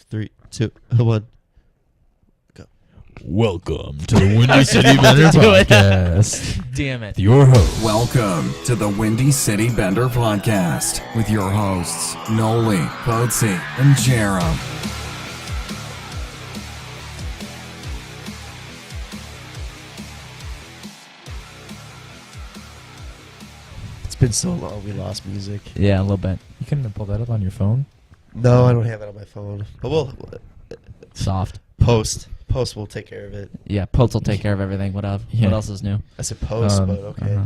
3, 2, 1. Go. Welcome to the Windy City Bender Podcast. Damn it. Your host. Welcome to the Windy City Bender Podcast with your hosts, Nolly, Poetzy, and Jarom. It's been so long we lost music. Yeah, a little bit. You couldn't have pulled that up on your phone? No, I don't have it on my phone. But we'll Soft. post will take care of it. Yeah, Poets will take care of everything. What up? Yeah. What else is new? I said post, but okay.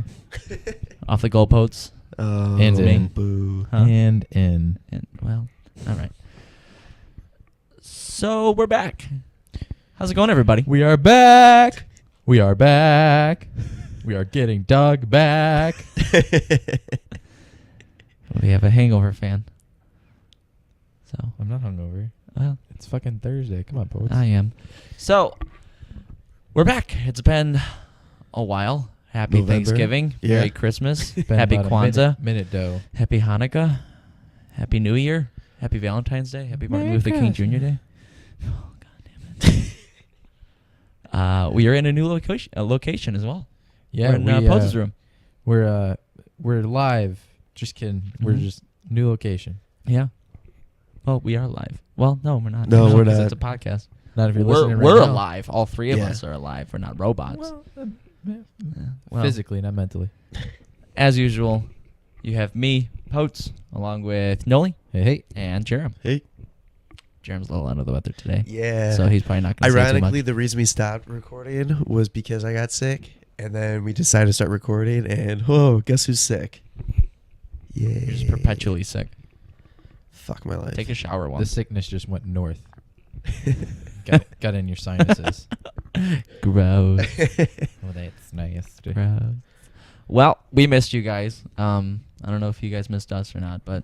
Off the goal, Poets. Oh, And in. boo. Huh? And in. And, well, all right. So we're back. How's it going, everybody? We are back. We are back. We are getting Doug back. We have a hangover fan. So, I'm not hungover. well, It's fucking Thursday. Come on, Poets. I am. So, we're back. It's been a while. Happy November. Thanksgiving. Yeah. Merry Christmas. Been Happy about a Kwanzaa. Minute dough. Happy Hanukkah. Happy New Year. Happy Valentine's Day. Happy Martin Merry Luther King Jr. Christmas. Day. Oh, God damn it. We are in a new location as well. Yeah, we're in Pose's room. We're live. Just kidding. We're Mhm. just new location. Yeah. Well, we are live. Well, no, we're not. No, we're 'cause not. It's a podcast. Not if you're We're listening right we're now. alive. All three of Yeah. us are alive. We're not robots. Well, Yeah. Well, physically, not mentally. as usual, you have me, Poets, along with Nolly Hey. and Jarom. Hey. Jarom's a little under the weather today. Yeah. So he's probably not going to say too Ironically, much. the reason we stopped recording was because I got sick, and then we decided to start recording, and guess who's sick? Yeah. You're just perpetually sick. Fuck my life. Take a shower The once. sickness just went north. got in your sinuses. Gross. Oh, that's nice. Gross. Well, we missed you guys. I don't know if you guys missed us or not, but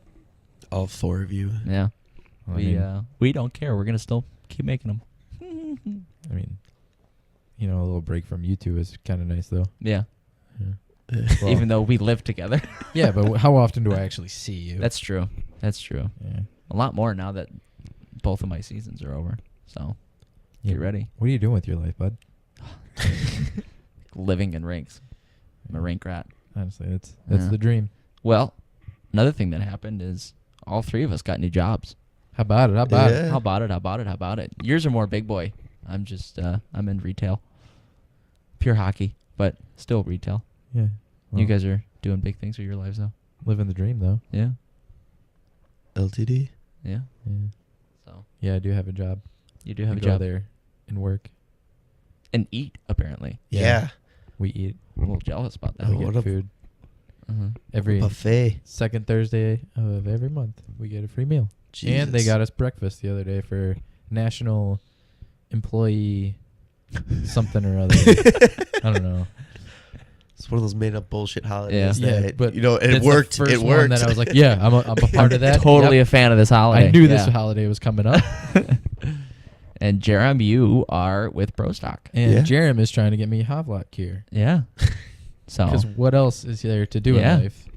All 4 of you. yeah, Well, I we don't care. We're gonna still keep making them. mean, a little break from you two is kind of nice, though. Yeah. Well, Even though we live together. yeah, but how often do I actually see you? That's true. That's true. Yeah. A lot more now that both of my seasons are over. So get ready. What are you doing with your life, bud? Living in rinks. I'm a rink rat. Honestly, that's Yeah. the dream. Well, another thing that happened is all 3 of us got new jobs. How about it? How about it? Yeah. How about it? How about it? How about it? Yours are more big boy. I'm just I'm in retail. Pure hockey, but still retail. Yeah. You guys are doing big things with your lives though. living the dream, though. Yeah. LTD. Yeah. Yeah. So Yeah, I do have a job. you do have We a go job there and work. and eat apparently. Yeah. We eat. I'm a little jealous about that. Oh, We what get a- food. Uh-huh. Every Buffet. second Thursday of every month, we get a free meal. Jesus. And they got us breakfast the other day for National Employee something or other. I don't know. It's one of those made up bullshit holidays. Yeah, that, but it It's worked. The first It one worked. that I was like, yeah, I'm a part of that. Totally Yep. a fan of this holiday. I knew this Yeah. holiday was coming up. And Jarom, you are with Brostock. And Yeah. Jarom is trying to get me Havlock here. Yeah. So Because what else is there to do Yeah. in life?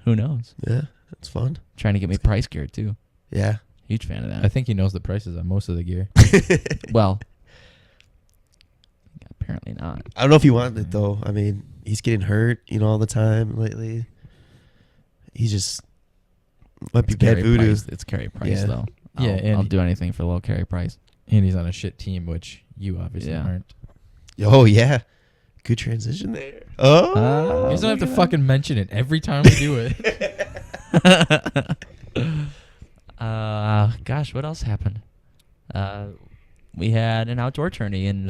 who knows? Yeah, it's fun. Trying to get me price gear too. Yeah. Huge fan of that. I think he knows the prices on most of the gear. Well, apparently not. I don't know if he wanted it though. I mean, he's getting hurt, all the time lately. He just might be It's bad Carey voodoo. Price. It's Carey Price Yeah. though. Yeah, I'll, and I'll do anything for a little Carey Price. And he's on a shit team, which you obviously Yeah. aren't. Oh yeah, good transition there. Oh, You just don't have to fucking mention it every time we do it. Gosh, what else happened? We had an outdoor tourney in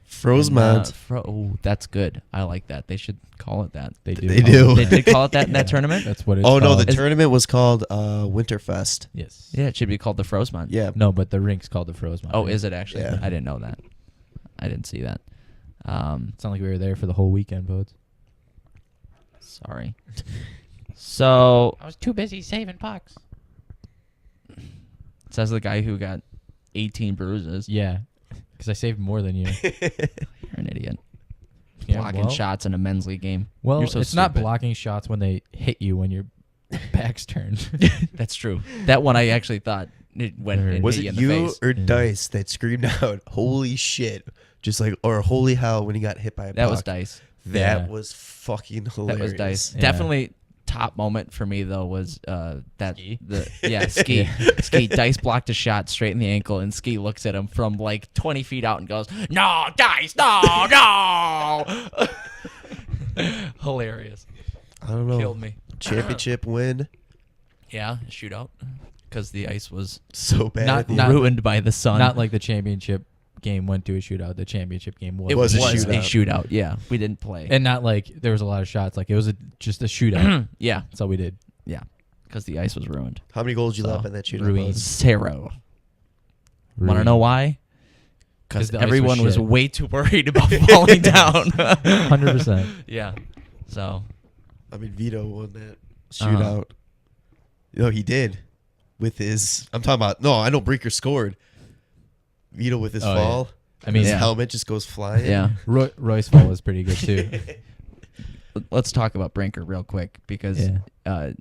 Frosemont. oh, that's good. I like that. They should call it that. They do. They do. They did call it that in that tournament? That's what it's Oh no, called. the tournament was called Winterfest. Yes. Yeah, it should be called the Frosemont. Yeah. No, but the rink's called the Frosemont. Oh, is it actually? Yeah. I didn't know that. I didn't see that. It's not like we were there for the whole weekend, Bodes. Sorry. So, I was too busy saving pucks. says the guy who got 18 bruises. Yeah, because I saved more than you. You're an idiot. Yeah, Blocking well- shots in a men's league game. Well, You're so it's not stupid. blocking shots when they hit you when your back's turned. That's true. That one I actually thought it went and Was hit it you in the you face. or Dice that screamed out, "Holy shit!" Just like, or "Holy hell" when he got hit by a That was puck? Dice. That Yeah. was fucking hilarious. That was Dice. Yeah. Definitely top moment for me though was that Ski? Ski. Yeah. Ski. Dice blocked a shot straight in the ankle, and Ski looks at him from like 20 feet out and goes, "No, Dice, no, no." Hilarious. I don't know. Killed me. Championship win Yeah, shootout because the ice was so bad. Not- at the not- end. ruined by the sun. Not like the championship game went to a shootout. The championship game was. it was was, a a shootout. shootout. Yeah, we didn't play. And not like there was a lot of shots. Like it was just a shootout. yeah, That's all we did. yeah, because the ice was ruined. How many goals did you So, let up in that shootout? ruined. Buzz? 0. Want to know why? Because the ice was everyone was shit. way too worried about falling down. 100%. Yeah. So I mean, Vito won that shootout. No, he did. With his, I'm talking about. No, I know Breaker scored. Vito with his Oh, yeah. fall. I mean, his Yeah. helmet just goes flying. yeah, Roy's fall was pretty good too. let's talk about Brinker real quick because Yeah.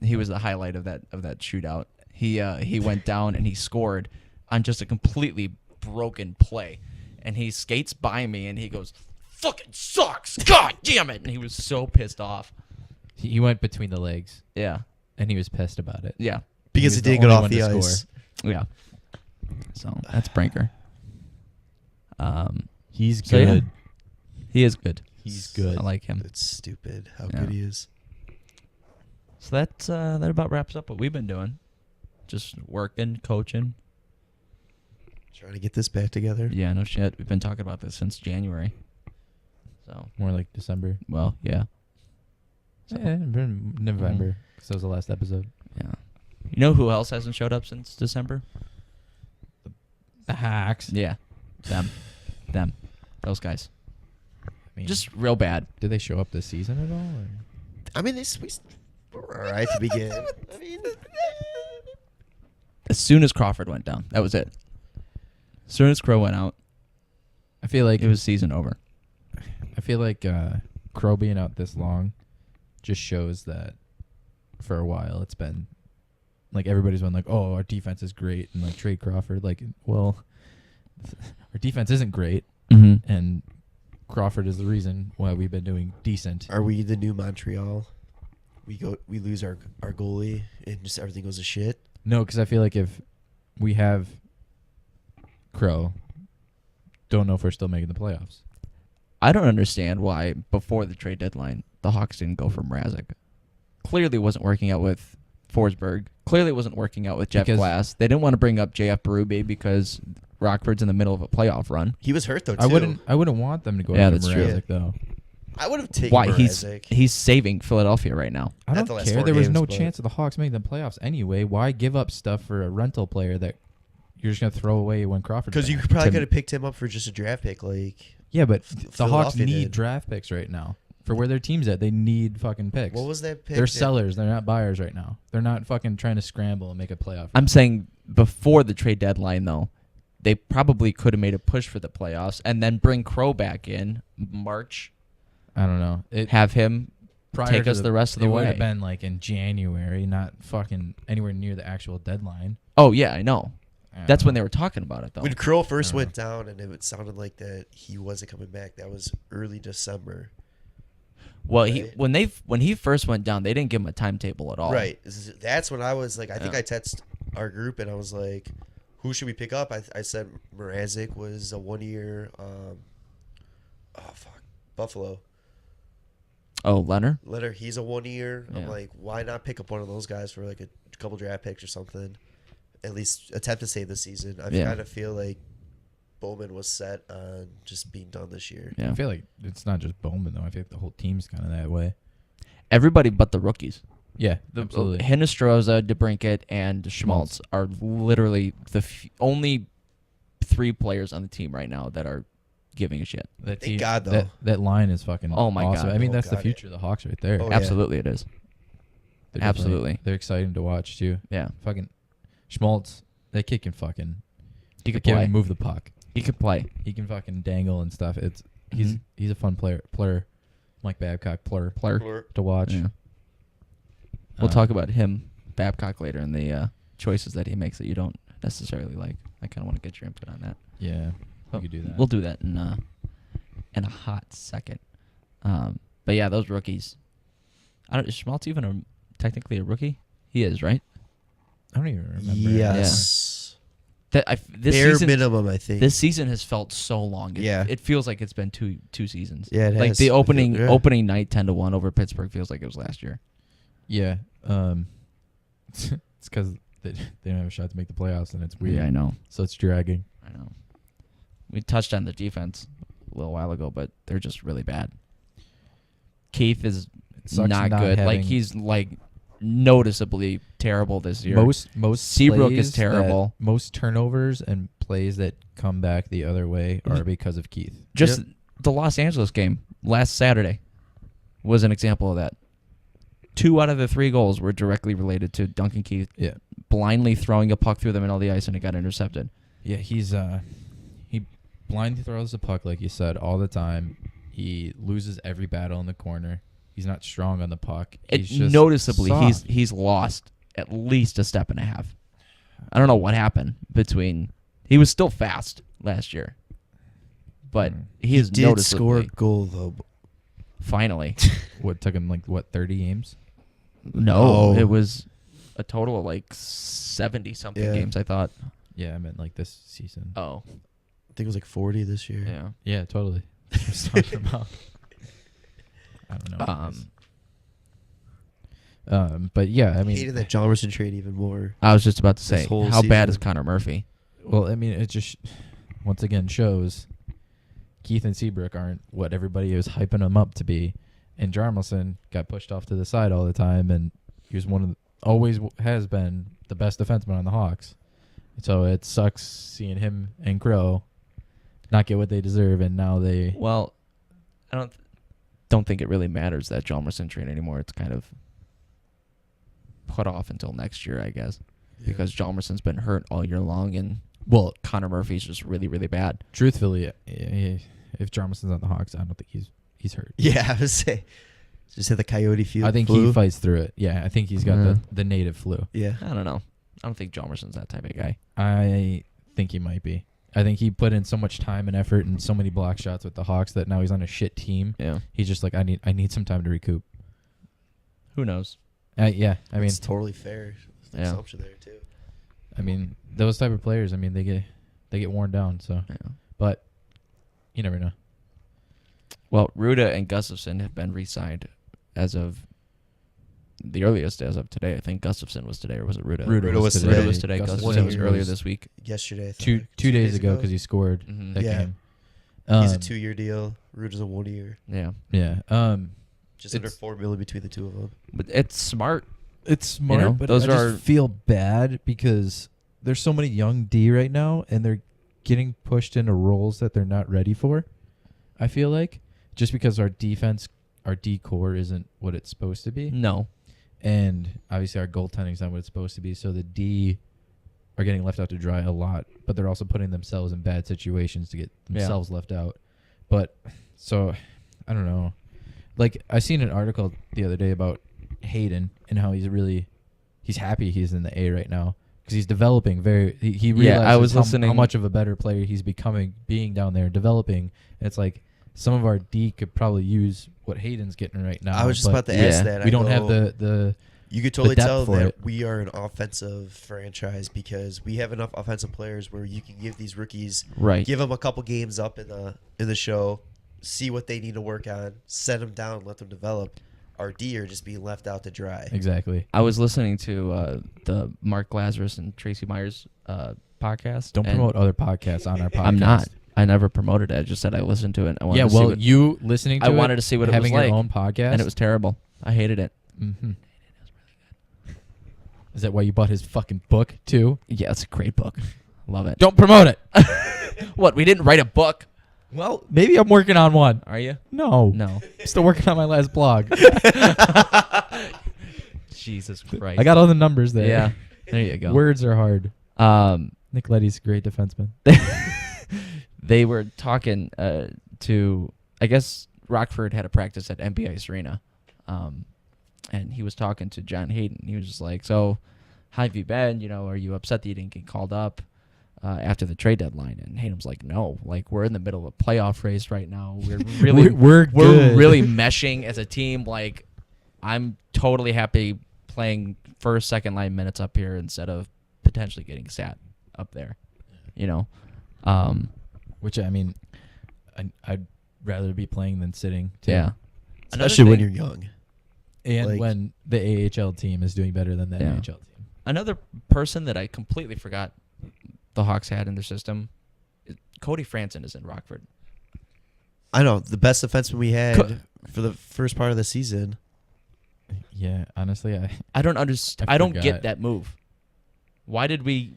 he was the highlight of that shootout. He went down and he scored on just a completely broken play, and he skates by me and he goes, "Fucking sucks, god damn it!" And he was so pissed off. He went between the legs Yeah, and he was pissed about it. yeah, Because He it was the didn't get only off one the to ice. score. yeah. So that's Brinker. He's So, yeah. good. He is good. He's good. I like him. It's stupid how Yeah. good he is. So that about wraps up what we've been doing. Just working, coaching. Trying to get this back together. Yeah, no shit. We've been talking about this since January. So, More like December. well, yeah. So, Yeah, November. Because that was the last episode. yeah. You know who else hasn't showed up since December? The Hacks. Yeah. Them. Those guys. I mean, Just real bad. did they show up this season at all? Or? I mean, we were all right to begin. I mean, As soon as Crawford went down, that was it. As soon as Crow went out, I feel like it was season over. Crow being out this long just shows that for a while it's been like everybody's been like, oh, our defense is great, and like trade Crawford. Like, well, our defense isn't great, Mm-hmm. and Crawford is the reason why we've been doing decent. are we the new Montreal? We lose our goalie and just everything goes to shit. No, because I feel like if we have Crow, don't know if we're still making the playoffs. I don't understand why before the trade deadline the Hawks didn't go for Mrazek. Clearly wasn't working out with Forsberg. Clearly wasn't working out with Jeff Because- Glass. They didn't want to bring up JF Berube because Rockford's in the middle of a playoff run. He was hurt though. Too. I wouldn't want them to go Yeah, after that's true. Mrazek though. I would have taken Why Mrazek. he's saving Philadelphia right now. I At don't the last care. 4 There was games, no but- chance of the Hawks making the playoffs anyway. Why give up stuff for a rental player that you're just gonna throw away when Crawford? Because you probably could have picked him up for just a draft pick. Like, yeah, but the Hawks Philadelphia need did. draft picks right now for where their team's at. They need fucking picks. what was that pick? They're that- sellers. They're not buyers right now. They're not fucking trying to scramble and make a playoff. I'm saying before the trade deadline though, they probably could have made a push for the playoffs and then bring Crow back in March, I don't know. have him Prior take to us the rest of the it would way. have been like in January, not fucking anywhere near the actual deadline. Oh yeah, I know. I That's don't when know. they were talking about it though. When Curl first I went down and it sounded like that he wasn't coming back, that was early December. Well, Right. when he first went down, they didn't give him a timetable at all. Right. That's when I was like, I think Yeah. I texted our group and I was like, who should we pick up? I said Mrazek was a 1 year. Buffalo. Oh, Leonard. Leonard, he's a 1 year. Yeah. I'm like, why not pick up one of those guys for like a couple draft picks or something? At least attempt to save the season. I Yeah. kind of feel like Bowman was set on just being done this year. Yeah. I feel like it's not just Bowman though. I feel like the whole team's kind of that way. Everybody but the rookies. Yeah, absolutely. Hinostroza, DeBrincat, and Schmaltz are literally the only 3 players on the team right now that are giving a shit. That Thank God, though. That line is fucking Oh my awesome. God. I mean, Oh that's the God, future of the Hawks right there. Oh, yeah. Absolutely, it is. They're absolutely. definitely- They're exciting to watch too. Yeah. Fucking Schmaltz, that kid can fucking He could can't play. even move the puck. He could play. He can fucking dangle and stuff. He's Mhm. a fun player. Mike Babcock player Player. to watch. Yeah. We'll talk about him, Babcock, later in the choices that he makes that you don't necessarily like. I kind of want to get your input on that. Yeah, But we could do that. We'll do that in a hot second. But yeah, those rookies. Is Schmaltz even technically a rookie? He is, right? I don't even remember. Yes. This Bare season, minimum, I think. This season has felt so long. Yeah. It feels like it's been two seasons. Yeah, it like has. the opening Yeah. opening night 10-1 over Pittsburgh feels like it was last year. Yeah. It's because they don't have a shot to make the playoffs, and it's weird. Yeah, I know. So it's dragging. I know. We touched on the defense a little while ago, but they're just really bad. Keith is sucks not not good. Like having- he's like noticeably terrible this year. Most Seabrook is plays that- terrible. Most turnovers and plays that come back the other way are because of Keith. Just the Los Angeles game last Saturday was an example of that. 2 out of the 3 goals were directly related to Duncan Keith Yeah. blindly throwing a puck through the middle of the ice and it got intercepted. Yeah, he blindly throws the puck like you said all the time. He loses every battle in the corner. He's not strong on the puck. He's just Noticeably, soft. he's lost at least a step and a half. I don't know what happened between. He was still fast last year, but he is did noticeably score a goal though. finally. What took him 30 games? No, No. it was a total of like 70 something Yeah. games. I thought. Yeah, I meant this season. Oh, I think it was like 40 this year. yeah. Yeah, totally. That's what I was talking about. I don't know. what it is. But yeah, I mean, Hated that Jalmerson trade even more. I was just about to say, This whole how bad is season. Connor Murphy? well, I mean, it just once again shows Keith and Seabrook aren't what everybody was hyping them up to be, and Jarmelson got pushed off to the side all the time, and he was always has been the best defenseman on the Hawks. So it sucks seeing him and Crow not get what they deserve, and now they. Well, I don't think it really matters that Jalmerson trade anymore. It's kind of put off until next year, I guess, because Jalmerson's been hurt all year long, and Well, Connor Murphy's just really, really bad. truthfully, if Jarmelson's on the Hawks, I don't think he's hurt. Yeah, I would say. Just hit the coyote field. I think flu. he fights through it. Yeah, I think he's got Mhm. the native flu. Yeah. I don't know. I don't think Jalmerson's that type of guy. I think he might be. I think he put in so much time and effort and so many block shots with the Hawks that now he's on a shit team. Yeah. He's just like, I need some time to recoup. Who knows? Yeah, I mean, it's totally fair. There's Yeah. assumption there too. I mean, those type of players. I mean, they get worn down. So, Yeah. but you never know. Well, Ruda and Gustafson have been re-signed as of the earliest as of today. I think Gustafson was today, or was it Ruda? Ruda was today. Ruda was today. Gustafson was earlier this week. Yesterday, I thought, Two like, two days ago because he scored Mhm. that Yeah. game. he's a Um, 2-year deal. Rude is a 1-year. Yeah, Yeah. Just under It's- $4 million between the two of them. but it's smart. It's smart, know, but those I are- just feel bad because there's so many young D right now, and they're getting pushed into roles that they're not ready for. I feel like just because our defense, our D core isn't what it's supposed to be, No, and obviously our goaltending's not what it's supposed to be. So the D are getting left out to dry a lot, but they're also putting themselves in bad situations to get themselves left out. But so I don't know. Like I seen an article the other day about Hayden and how he's happy he's in the A right now because he's developing he realizes Yeah, I was how listening- much of a better player he's becoming being down there developing. And it's like some of our D could probably use what Hayden's getting right now. I was just but about to ask yeah, that. we I don't have go, the You could totally depth tell for that it. we are an offensive franchise because we have enough offensive players where you can give these rookies, right. give them a couple games up in the show, see what they need to work on, set them down, let them develop. Our D are just being left out to dry. exactly. I was listening to the Mark Lazarus and Tracy Myers podcast. Don't and promote other podcasts on our podcast. I'm not. I never promoted it. I just said I listened to it. I wanted Yeah, to see well, what- you listening to I it, wanted to see what it was having like, your own podcast, and it was terrible. I hated it. Mm-hmm. Is that why you bought his fucking book too? Yeah, it's a great book. Love it. Don't promote it. What? We didn't write a book. Well, maybe I'm working on one. Are you? No, No. still working on my last blog. Jesus Christ. I got all the numbers there. Yeah. There you go. Words are hard. Um, Nick Leddy's a great defenseman. they were talking to, I guess Rockford had a practice at NBA Arena, and he was talking to John Hayden. He was just like, so how have you been? You know, are you upset that you didn't get called up after the trade deadline? And Hatem's like, no, like we're in the middle of a playoff race right now. We're really we're good. really meshing as a team. Like, I'm totally happy playing first, second line minutes up here instead of potentially getting sat up there. You know, which I mean, I'd rather be playing than sitting. Too. yeah. Especially when you're young. And Like- when the AHL team is doing better than the Yeah. NHL team. Another person that I completely forgot the Hawks had in their system, Cody Franson is in Rockford. I know the best defenseman we had Co- for the first part of the season. Yeah, honestly, I don't understand. I I don't forgot. get that move. Why did we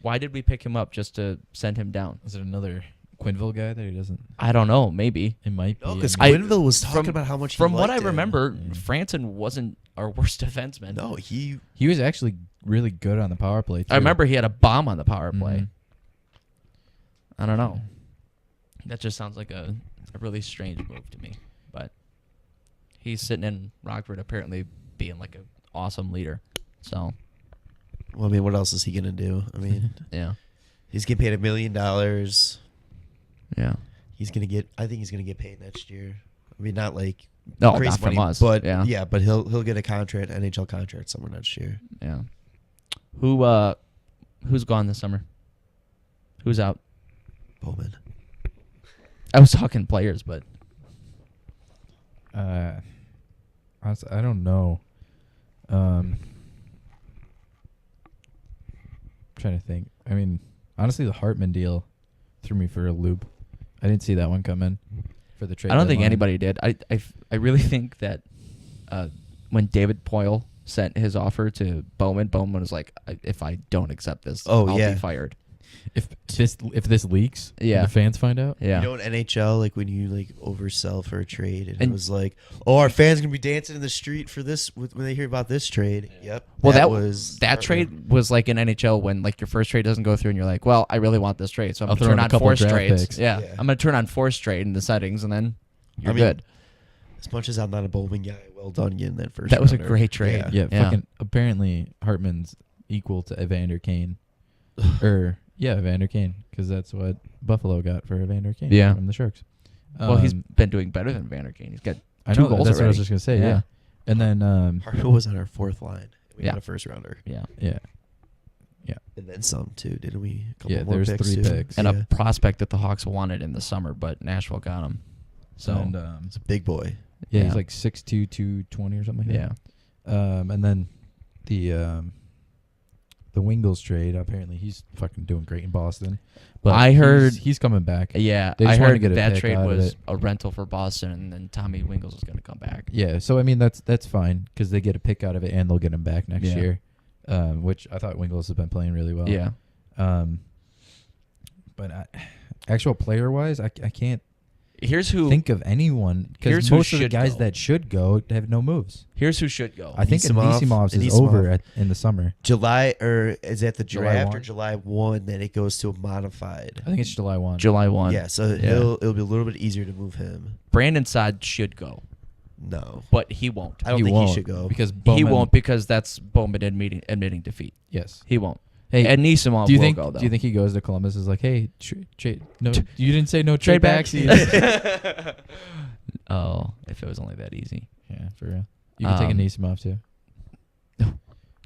pick him up just to send him down? is it another Quinville guy that he doesn't? I don't know. Maybe. It might be. No, because I mean, Quinville was talking from- about how much. From he what I liked him. remember, Yeah. Franson wasn't our worst defenseman. No, he he was actually really good on the power play. Too. I remember he had a bomb on the power play. Mhm. I don't know. That just sounds like a really strange move to me. But he's sitting in Rockford apparently being like an awesome leader. So, Well, I mean, what else is he gonna do? I mean, yeah. he's getting paid $1 million. Yeah. He's gonna get. I think he's gonna get paid next year. I mean, not like No, crazy not from money, us. but Yeah. but he'll get a contract, NHL contract somewhere next year. Yeah. Who's gone this summer? Who's out? Bowman. I was talking players, but honestly, I don't know. Trying to think. I mean, honestly, the Hartman deal threw me for a loop. I didn't see that one coming for the trade. I don't think deadline. anybody did. I really think that when David Poyle sent his offer to Bowman was like, if I don't accept this, I'll yeah. be fired. If this leaks, Yeah. and the fans find out. Yeah. You know, in NHL, like when you like oversell for a trade, and it And- was like, oh, our fans gonna be dancing in the street for this when they hear about this trade. Yep. Well, that was that Hartman. trade was like in NHL when like your first trade doesn't go through and you're like, well, I really want this trade, so I'm I'll gonna throw in turn a on couple force draft trades. picks. Yeah. Yeah. I'm gonna turn on force trade in the settings, and then you're I mean, good. As much as I'm not a Bowman guy, well done getting that first. That was a rounder. great trade. Yeah. Yeah, fucking. Apparently, Hartman's equal to Evander Kane, Evander Kane, because that's what Buffalo got for Evander Kane. Yeah. from the Sharks. Well, he's been doing better than Vander Kane. He's got I 2 know goals that's what I was already. just gonna say. Yeah. Yeah, and then Hartman was on our fourth line. We Yeah. got a first rounder, yeah, yeah, and then some too, didn't we? A couple Yeah, more there's picks 3 too. picks. and Yeah. a prospect that the Hawks wanted in the summer, but Nashville got him. So and It's a big boy. yeah, Yeah. he's like 6'2", 220 or something like yeah, that. And then the Wingles trade. Apparently, he's fucking doing great in Boston. But I heard- he's coming back. yeah. They I just wanna heard get a that pick trade out of was it. a rental for Boston, and then Tommy Wingles is going to come back. Yeah, so I mean that's fine because they get a pick out of it and they'll get him back next Yeah. year, which I thought Wingles has been playing really well. Yeah, But actual player wise, I can't here's who think of anyone Here's because who most of the should guys go. that should go have no moves. Here's who should go. I think Anisimov's is Anisimov. over in the summer. July or is that the July draft 1? or July 1? Then it goes to a modified. I think it's July 1. July 1. Yeah, so it'll be a little bit easier to move him. Brandon Saad should go, No, but he won't. I don't think he should go. because He Bowman, won't because that's Bowman admitting defeat. Yes. He won't. Hey, And Nisimov do you will think? go though. Do you think he goes to Columbus? Is like, hey, trade? No, you didn't say no Trade trade backs. backs. Oh, if it was only that easy. Yeah, for real. You can take Um, Anisimov too.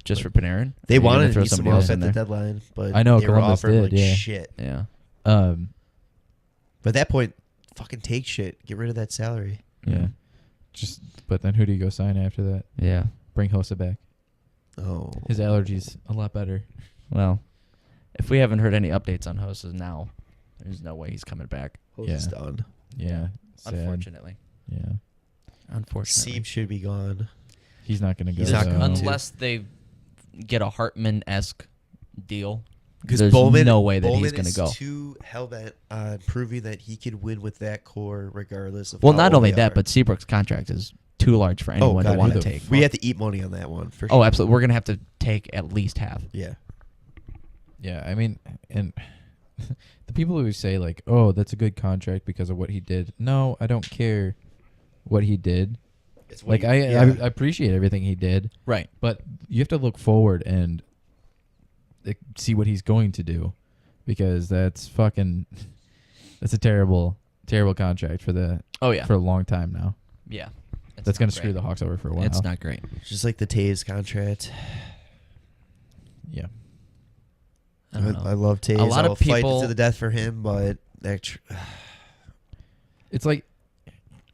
Just for Panarin? they Are you gonna wanted throw to somebody Nisimov else at in the there? deadline, but I know, they were Columbus offering did, like yeah. shit. Yeah. Um, But at that point, fucking take shit. Get rid of that salary. yeah. But then who do you go sign after that? Yeah. Bring Hossa back. Oh, His allergies a lot better. Well, if we haven't heard any updates on Hossa now, there's no way he's coming back. Hosa's Yeah. done. Yeah. Sad. Unfortunately. Yeah. Unfortunately. Sieb should be gone. He's not going to go. He's not though. going to. Unless they get a Hartman-esque deal. Because There's Bowman, no way that Bowman he's going to is go. too hell-bent on proving that he could win with that core regardless of Well, how not old only they that, are. but Seabrook's contract is too large for anyone to God, want to who the take. we have to eat money on that one for sure. Oh, absolutely. We're going to have to take at least half. Yeah. Yeah, I mean, and the people who say like, "Oh, that's a good contract because of what he did." No, I don't care what he did. It's Like, I appreciate everything he did, Right. but you have to look forward and see what he's going to do, because that's a terrible contract for for a long time now. Yeah. That's going to screw the Hawks over for a while. It's not great. Just like the Taves contract. Yeah. I don't know. I love Taves. A lot I'll of people fight to the death for him, but It's like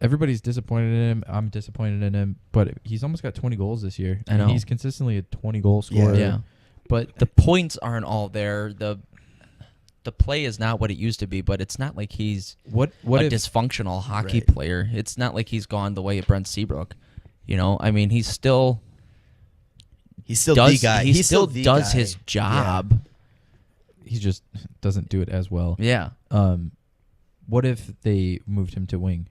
everybody's disappointed in him. I'm disappointed in him, but he's almost got 20 goals this year. I know. And he's consistently a 20-goal scorer. Yeah. But The points aren't all there. The play is not what it used to be, but it's not like he's what a if dysfunctional hockey Right. player. It's not like he's gone the way of Brent Seabrook. I mean, he's still the guy. He still the does guy. his job. he just doesn't do it as well? Yeah. What if they moved him to wing?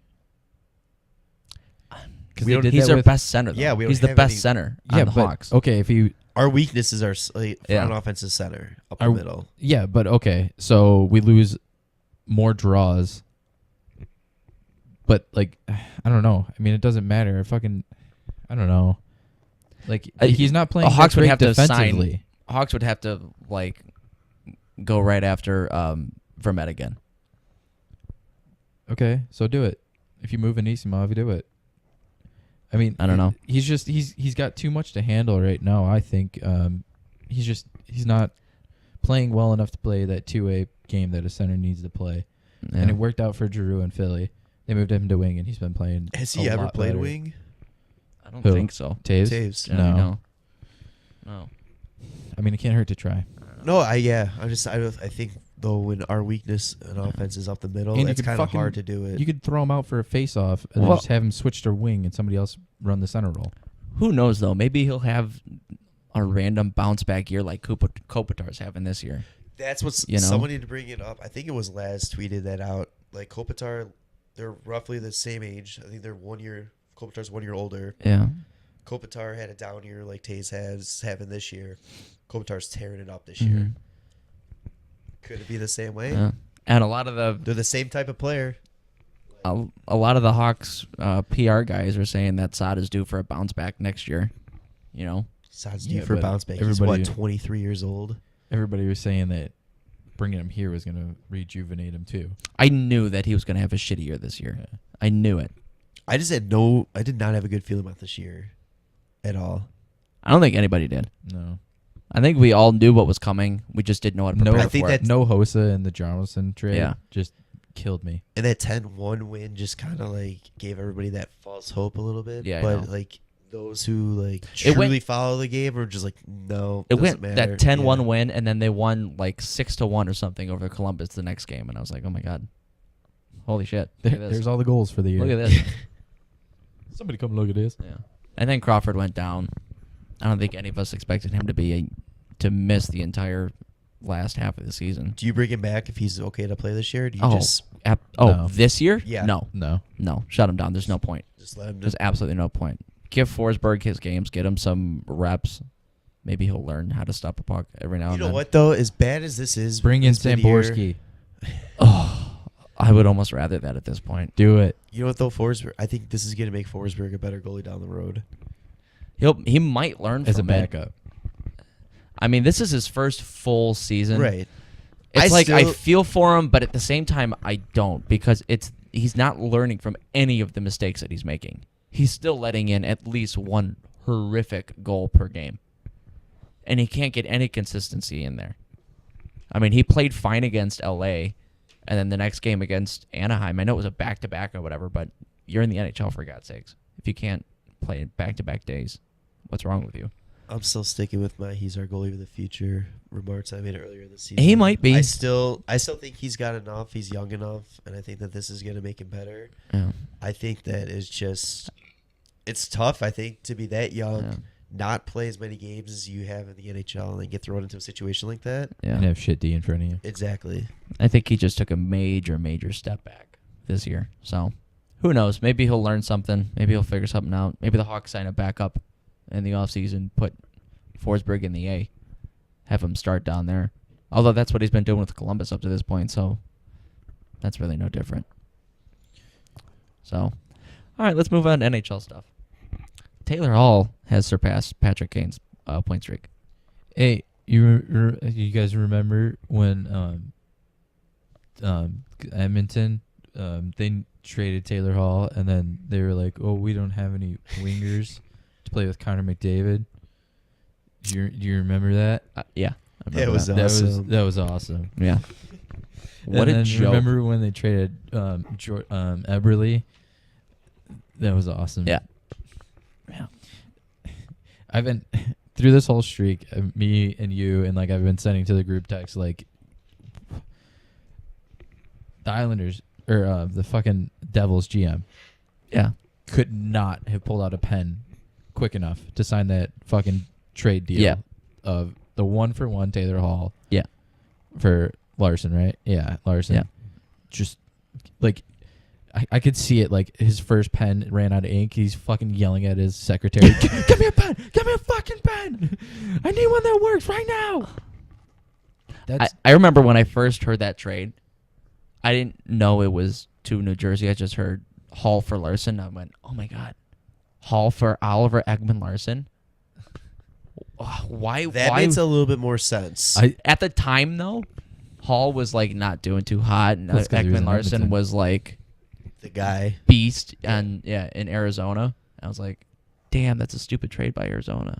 Because He's their best center. Though. Yeah, we don't he's the have best any- center Yeah, on the but Hawks. okay, if he Our weaknesses are front Yeah. offensive center up Our- the middle. yeah, but okay, so we lose more draws. But like, I don't know. I mean, it doesn't matter. I don't know. Like he's not playing The Hawks would great have to defensively. sign. Hawks would have to go right after Vermette again. Okay, so do it. If you move Anisimov, you do it. I mean, I don't know. He's got too much to handle right now. I think he's not playing well enough to play that 2-way game that a center needs to play. Yeah. And it worked out for Giroux and Philly. They moved him to wing, and he's been playing. Has a he ever lot played better. wing? I don't Who? think so. Taves? Taves. No. No. I mean, it can't hurt to try. No, I think though when our weakness in offense is up the middle, And you it's could kind of fucking- hard to do it. You could throw him out for a face-off and then Well- just have him switch to wing and somebody else run the center role. Who knows though? Maybe he'll have a random bounce back year like Kopitar's having this year. That's what's someone need to bring it up. I think it was Laz tweeted that out. Like Kopitar, they're roughly the same age. I think they're 1 year. Kopitar's 1 year older. Yeah. Kopitar had a down year like Taze has having this year. Kopitar's tearing it up this Mhm. year. Could it be the same way? Yeah. And a lot of the They're the same type of player. a lot of the Hawks PR guys are saying that Saad is due for a bounce back next year. Sounds Yeah, due for a but bounce back. He's everybody- 23 years old. Everybody was saying that bringing him here was going to rejuvenate him too. I knew that he was going to have a shitty year this year. Yeah. I knew it. I did not have a good feeling about this year at all. I don't think anybody did. No. I think we all knew what was coming. We just didn't know how to prepare I think for it. that- No Hossa and the Jarmelson trade Yeah. just killed me. And that 10-1 win just kind of like gave everybody that false hope a little bit. Yeah, I but know. like those who like It went- truly follow the game are just like, no, It doesn't went matter. that 10-1 Yeah. win, and then they won like 6-1 or something over Columbus the next game, and I was like, oh my god, holy shit! Look at this. There's all the goals for the year. Look at this. Somebody come look at this. Yeah. And then Crawford went down. I don't think any of us expected him to miss the entire last half of the season. Do you bring him back if he's okay to play this year? Or do you Oh, just No. this year? Yeah. No, No. shut him down. There's no point. let him There's absolutely no point. Give Forsberg his games. Get him some reps. Maybe he'll learn how to stop a puck every now You and know then. what though? As bad as this is, Bring in this mid-year- Samborski. Oh, I would almost rather that at this point. Do it. You know what though, Forsberg? I think this is going to make Forsberg a better goalie down the road. He might learn As a from it. backup. I mean, this is his first full season. Right. It's I I still- feel for him, but at the same time, I don't, because he's not learning from any of the mistakes that he's making. He's still letting in at least one horrific goal per game, and he can't get any consistency in there. I mean, he played fine against LA, and then the next game against Anaheim, I know it was a back-to-back or whatever, but you're in the NHL, for God's sakes. If you can't play back-to-back days, what's wrong with you? I'm still sticking with my he's our goalie of the future remarks I made earlier this season. He might be. I still think he's got enough. He's young enough, and I think that this is going to make him better. Yeah. I think that is just it's tough. I think to be that young, Yeah. not play as many games as you have in the NHL, and then get thrown into a situation like that. Yeah. And have shit D in front of you. Exactly. I think he just took a major step back this year. So, who knows? Maybe he'll learn something. Maybe he'll figure something out. Maybe the Hawks sign a backup in the offseason, put Forsberg in the A, have him start down there. Although that's what he's been doing with Columbus up to this point, so that's really no different. So, all right, let's move on to NHL stuff. Taylor Hall has surpassed Patrick Kane's point streak. Hey, You guys remember when Edmonton they traded Taylor Hall, and then they were like, "Oh, we don't have any wingers to play with Connor McDavid." Do you remember that? Yeah. I It remember was that. awesome. That was awesome. Yeah. What and a then joke. Remember when they traded Eberle? That was awesome. Yeah. I've been through this whole streak, me and you, and like I've been sending to the group text like the Islanders or the fucking Devils GM Yeah. could not have pulled out a pen quick enough to sign that fucking trade deal Yeah. of the 1-for-1 Taylor Hall. Yeah. For Larson, right? Yeah, Larson. Yeah. Just like I could see it. Like his first pen ran out of ink. He's fucking yelling at his secretary. Give me a pen. Give me a fucking pen. I need one that works right now. I remember when I first heard that trade, I didn't know it was to New Jersey. I just heard Hall for Larson. I went, oh my God. Hall for Oliver Ekman Larson? Why? That why? makes a little bit more sense. At the time, though, Hall was like not doing too hot, and That's 'cause he was Ekman in Larson Edmonton. was like the guy. beast, and in Arizona. I was like, damn, that's a stupid trade by Arizona.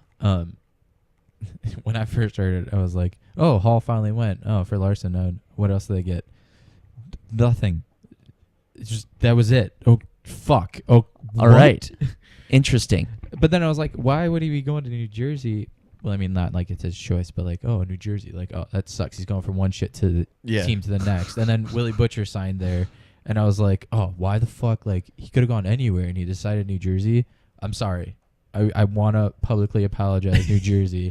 When I first heard it, I was like, "Oh, Hall finally went. Oh, for Larson. What else did they get? Nothing. It's just that was it. Oh, fuck. Oh, All right. Interesting. But then I was like, why would he be going to New Jersey? Well, I mean, not like it's his choice, but like, oh, New Jersey. Like, oh, that sucks. He's going from one shit to the team to the next. And then Willie Butcher signed there. And I was like, oh, why the fuck? Like, he could have gone anywhere, and he decided New Jersey. I'm sorry. I want to publicly apologize, New Jersey.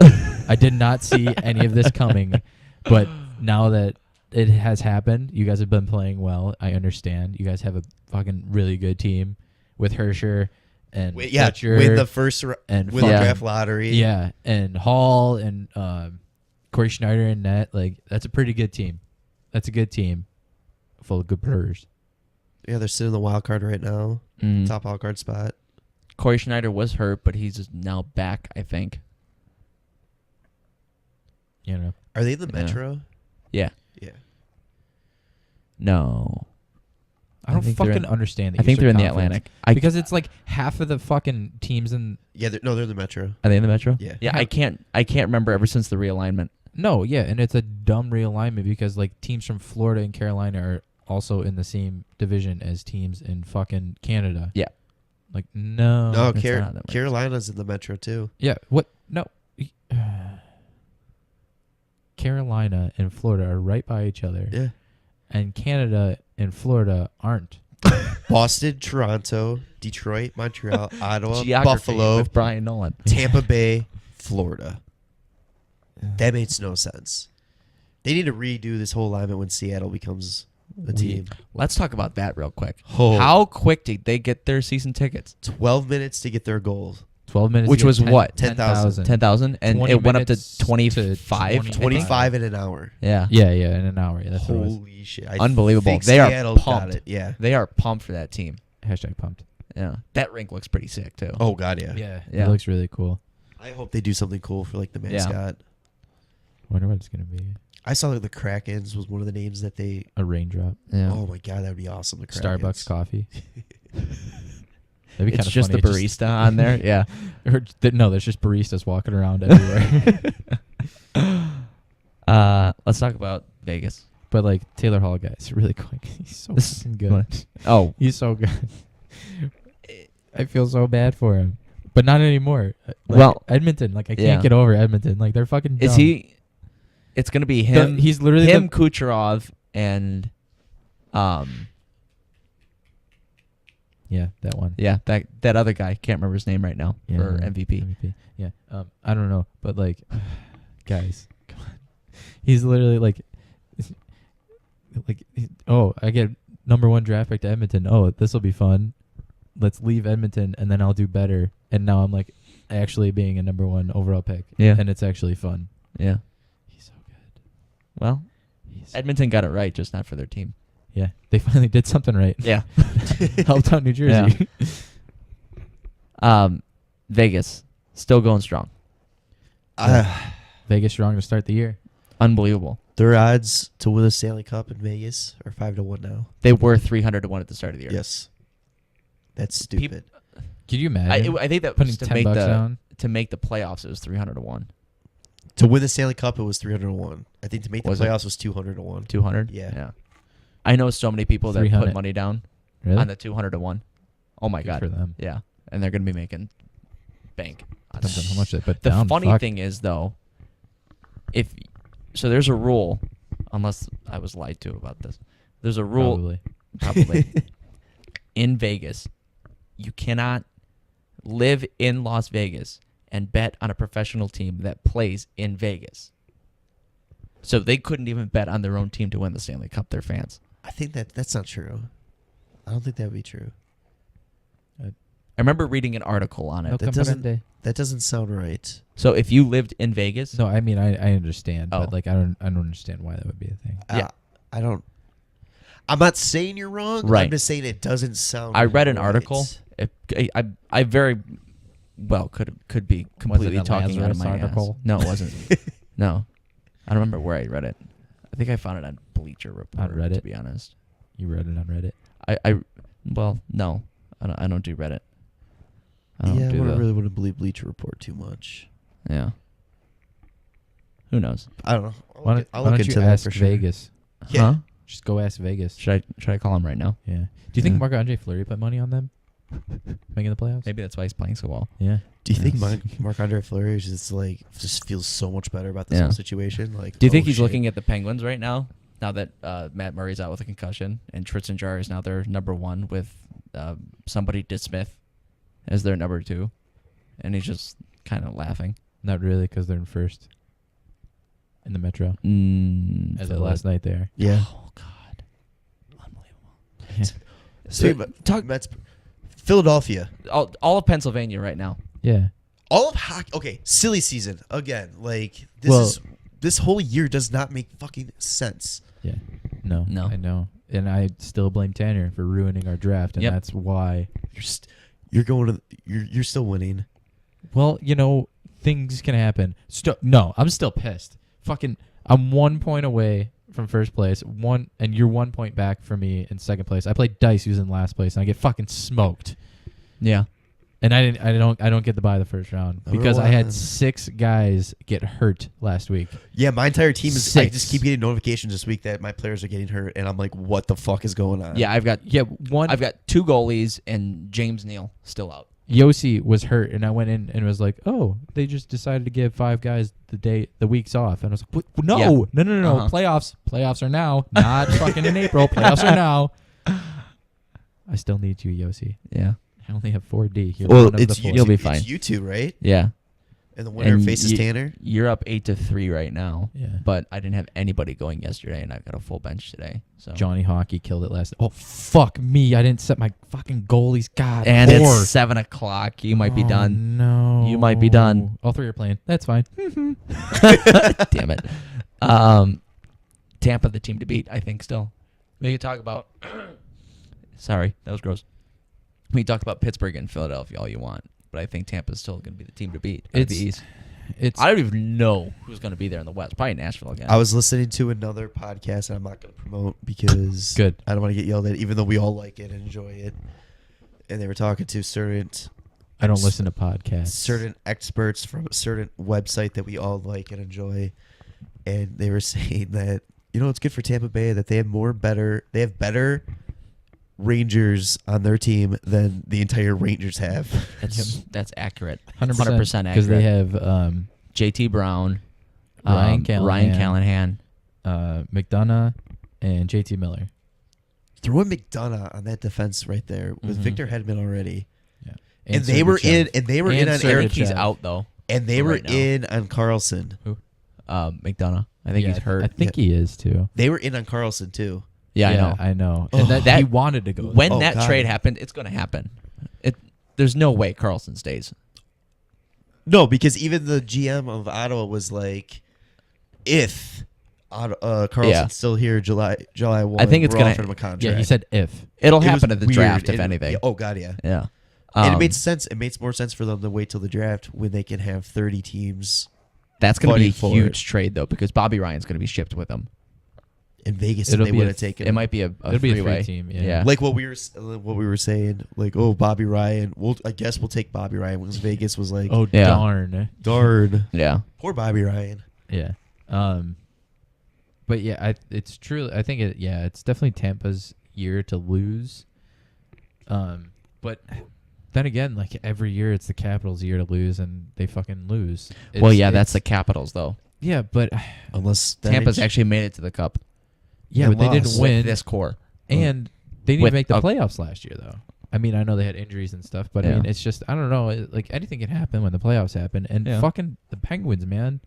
I did not see any of this coming. But now that it has happened, you guys have been playing well. I understand. You guys have a fucking really good team with Hersher and Butcher. Win the first and win the fuck- draft lottery. Yeah, and Hall and Corey Schneider and net. Like, that's a pretty good team. That's a good team full of good players. Yeah, they're sitting in the wild card right now. Mm. Top wild card spot. Corey Schneider was hurt, but he's now back, I think. You know, Are they in the Yeah. Metro? Yeah. Yeah. No. I don't think they're fucking in- understand. The I think they're in the Eastern Conference. Atlantic. Because it's like half of the fucking teams in. Yeah, they're in the Metro. Are they in the Metro? Yeah. Yeah, I can't remember ever since the realignment. No, yeah, and it's a dumb realignment because like teams from Florida and Carolina are also in the same division as teams in fucking Canada. Yeah. Like, no. No, it's not that much. Carolina's in the Metro too. Yeah, what? No. Carolina and Florida are right by each other. Yeah. And Canada and Florida aren't. Boston, Toronto, Detroit, Montreal, Ottawa, Geography Buffalo, with Brian Nolan. Tampa Bay, Florida. That makes no sense. They need to redo this whole alignment when Seattle becomes a team. Let's talk about that real quick. Oh. How quick did they get their season tickets? 12 minutes to get their goals. 12 minutes. Which to get was what? 10,000. 10,000? And 20 it went up to minutes to 25? 20. 25 in an hour. Yeah. Yeah, in an hour. Yeah, that's what it was. Holy shit. I Unbelievable. think They are Seattle got pumped. it. Yeah. They are pumped for that team. Hashtag pumped. Yeah. That rink looks pretty sick, too. Oh, God, yeah. Yeah, Yeah. it looks really cool. I hope they do something cool for like the Yeah. mascot. Wonder what it's gonna be. I saw that the Krakens was one of the names that they. A raindrop. Yeah. Oh my God, that would be awesome. The Krakens. Starbucks coffee. That'd be It's kind of just funny. the barista on there. Yeah. No, there's just baristas walking around everywhere. Let's talk about Vegas. But like Taylor Hall, guys, really quick. He's so This- fucking good. Oh, He's so good. I feel so bad for him, but not anymore. Like, Well, Edmonton, like I can't yeah. get over Edmonton. Like they're fucking. is dumb. he? It's gonna be him. He's literally him, Kucherov, and Yeah, that one. yeah, that other guy. Can't remember his name right now Yeah, for yeah, MVP. Yeah. I don't know, but like, guys, come on. He's literally like, oh, I get #1 draft pick to Edmonton. Oh, this will be fun. Let's leave Edmonton, and then I'll do better. And now I'm like, actually being a #1 overall pick. Yeah. And it's actually fun. Yeah. He's so good. Well, He's Edmonton got it right, just not for their team. yeah. They finally did something right. Yeah. Helped out New Jersey. Vegas still going strong. Vegas wrong to start the year. Unbelievable. Their odds to win the Stanley Cup in Vegas are 5-1 now. They were 300-1 at the start of the year. Yes. That's stupid. Could you imagine? I think that putting was to $10 make down? to make the playoffs. It was 300-1. To win the Stanley Cup, it was 300-1. I think to make the Was it? playoffs was 200-1. 200. Yeah. I know so many people that 300. put money down Really? on the 200-1. Oh my Good god. for them. Yeah, and they're gonna be making bank. On Depends on that. how much they put The down. funny Fuck. thing is though, there's a rule, unless I was lied to about this. There's a rule Probably. in Vegas. You cannot live in Las Vegas and bet on a professional team that plays in Vegas. So they couldn't even bet on their own team to win the Stanley Cup, their fans. I think that's not true. I don't think that would be true. I remember reading an article on it. No comprende. That doesn't sound right. So if you lived in Vegas, No, I mean I understand, Oh. but like I don't understand why that would be a thing. Yeah. I don't. I'm not saying you're wrong. Right. I'm just saying it doesn't sound. I read an right. article. I very well could be completely a talking out of Lazarus my article? ass. No, it wasn't. No, I don't remember where I read it. I think I found it on Bleacher Report. On Reddit? to be honest. You read it on Reddit. No, I don't do Reddit. I don't Yeah, I do really want to believe Bleacher Report too much. Yeah. Who knows? I don't know. Why I'll don't look you into that ask for sure. Vegas? Yeah. Huh? Just go ask Vegas. Should I call him right now? Yeah. Do you think Yeah. Marc-Andre Fleury put money on them making the playoffs? Maybe that's why he's playing so well. Yeah. Do you think Yes. Marc-Andre Fleury just feels so much better about this Yeah. whole situation? Like, Do you think oh, he's shit. looking at the Penguins right now? Now that Matt Murray's out with a concussion and Tritzinger is now their number one with somebody DeSmith as their number two, and he's just kind of laughing. Not really, because they're in first in the Metro. As of Philly. last night there. Yeah. Oh God, unbelievable. Yeah. So, Mets, Philadelphia. All of Pennsylvania right now. Yeah. All of hockey. Okay, silly season again. Like this whole year does not make fucking sense. Yeah. No. No. I know. And I still blame Tanner for ruining our draft, and Yep. that's why. You're still winning. Well, things can happen. No, I'm still pissed. Fucking, I'm 1 point away from first place. And you're 1 point back from me in second place. I played dice who's in last place, and I get fucking smoked. Yeah. And I don't get to buy the first round because I had Wow. 6 guys get hurt last week. Yeah, my entire team is. I 6. just keep getting notifications this week that my players are getting hurt, and I'm like, what the fuck is going on? Yeah, I've got one. I've got 2 goalies and James Neal still out. Yossi was hurt, and I went in and was like, "Oh, they just decided to give 5 guys the weeks off." And I was like, "No, Yeah. no! Uh-huh. Playoffs are now, not fucking in April. Playoffs are now." I still need you, Yossi. Yeah. I only have 4D. You're Well, one of it's the you. 4. You'll be fine. It's you two, right? Yeah. And the winner And faces you- Tanner. You're up 8-3 right now. Yeah. But I didn't have anybody going yesterday, and I've got a full bench today. So Johnny Hockey killed it last. Oh fuck me! I didn't set my fucking goalies. God. And 4. it's 7:00. You might be Oh, done. No. You might be done. All 3 are playing. That's fine. Damn it. Tampa, the team to beat, I think, still. We can talk about... Sorry, that was gross. We can talk about Pittsburgh and Philadelphia all you want, but I think Tampa's still going to be the team to beat out of the East. I don't even know who's going to be there in the West. Probably Nashville again. I was listening to another podcast, and I'm not going to promote because Good. I don't want to get yelled at, even though we all like it and enjoy it. And they were talking to I don't listen to podcasts. certain experts from a certain website that we all like and enjoy, and they were saying that it's good for Tampa Bay that they have better Rangers on their team than the entire Rangers have. That's accurate. 100% 100% accurate. because they have JT Brown, Ryan Callahan. McDonough and JT Miller. Throw in McDonough on that defense right there with Mhm. Victor Hedman already. Yeah. And they were in on I Eric, think he's Sergachev. out, though. and they were right now. in on Carlson. McDonough. I think Yeah, he's hurt. I think he is too. They were in on Carlson too. Yeah, I know. I know. Oh. And that That- he wanted to go. When Oh, that God. trade happened, it's going to happen. There's no way Carlson stays. No, because even the GM of Ottawa was like, if Carlson's Yeah. still here July 1, I think it's we're gonna- offering him a contract. Yeah, he said if. It'll It was happen at the weird, draft, if and- anything. yeah, oh God, yeah. Yeah. And it made sense. It makes more sense for them to wait till the draft when they can have 30 teams That's going to be a fighting for huge trade, though, because Bobby Ryan's going to be shipped with him. in Vegas, It'll they be would a- have taken. It might be a It'll be a three-way. three-team, yeah. like what we were saying. Like, oh, Bobby Ryan. I guess we'll take Bobby Ryan because Vegas was like, Oh, Yeah. darn. darn, Yeah. poor Bobby Ryan. Yeah. But yeah, it's true. I think it's definitely Tampa's year to lose. But then again, like every year, it's the Capitals' year to lose, and they fucking lose. Well, yeah, that's the Capitals, though. Yeah, but Unless that Tampa's ain't- actually made it to the Cup yeah, They but they didn't lost. win. with this core. And they didn't With even make the a- playoffs last year, though. I mean, I know they had injuries and stuff, but I Yeah. mean, it's just, I don't know. Like, anything can happen when the playoffs happen. And Yeah. fucking the Penguins, man.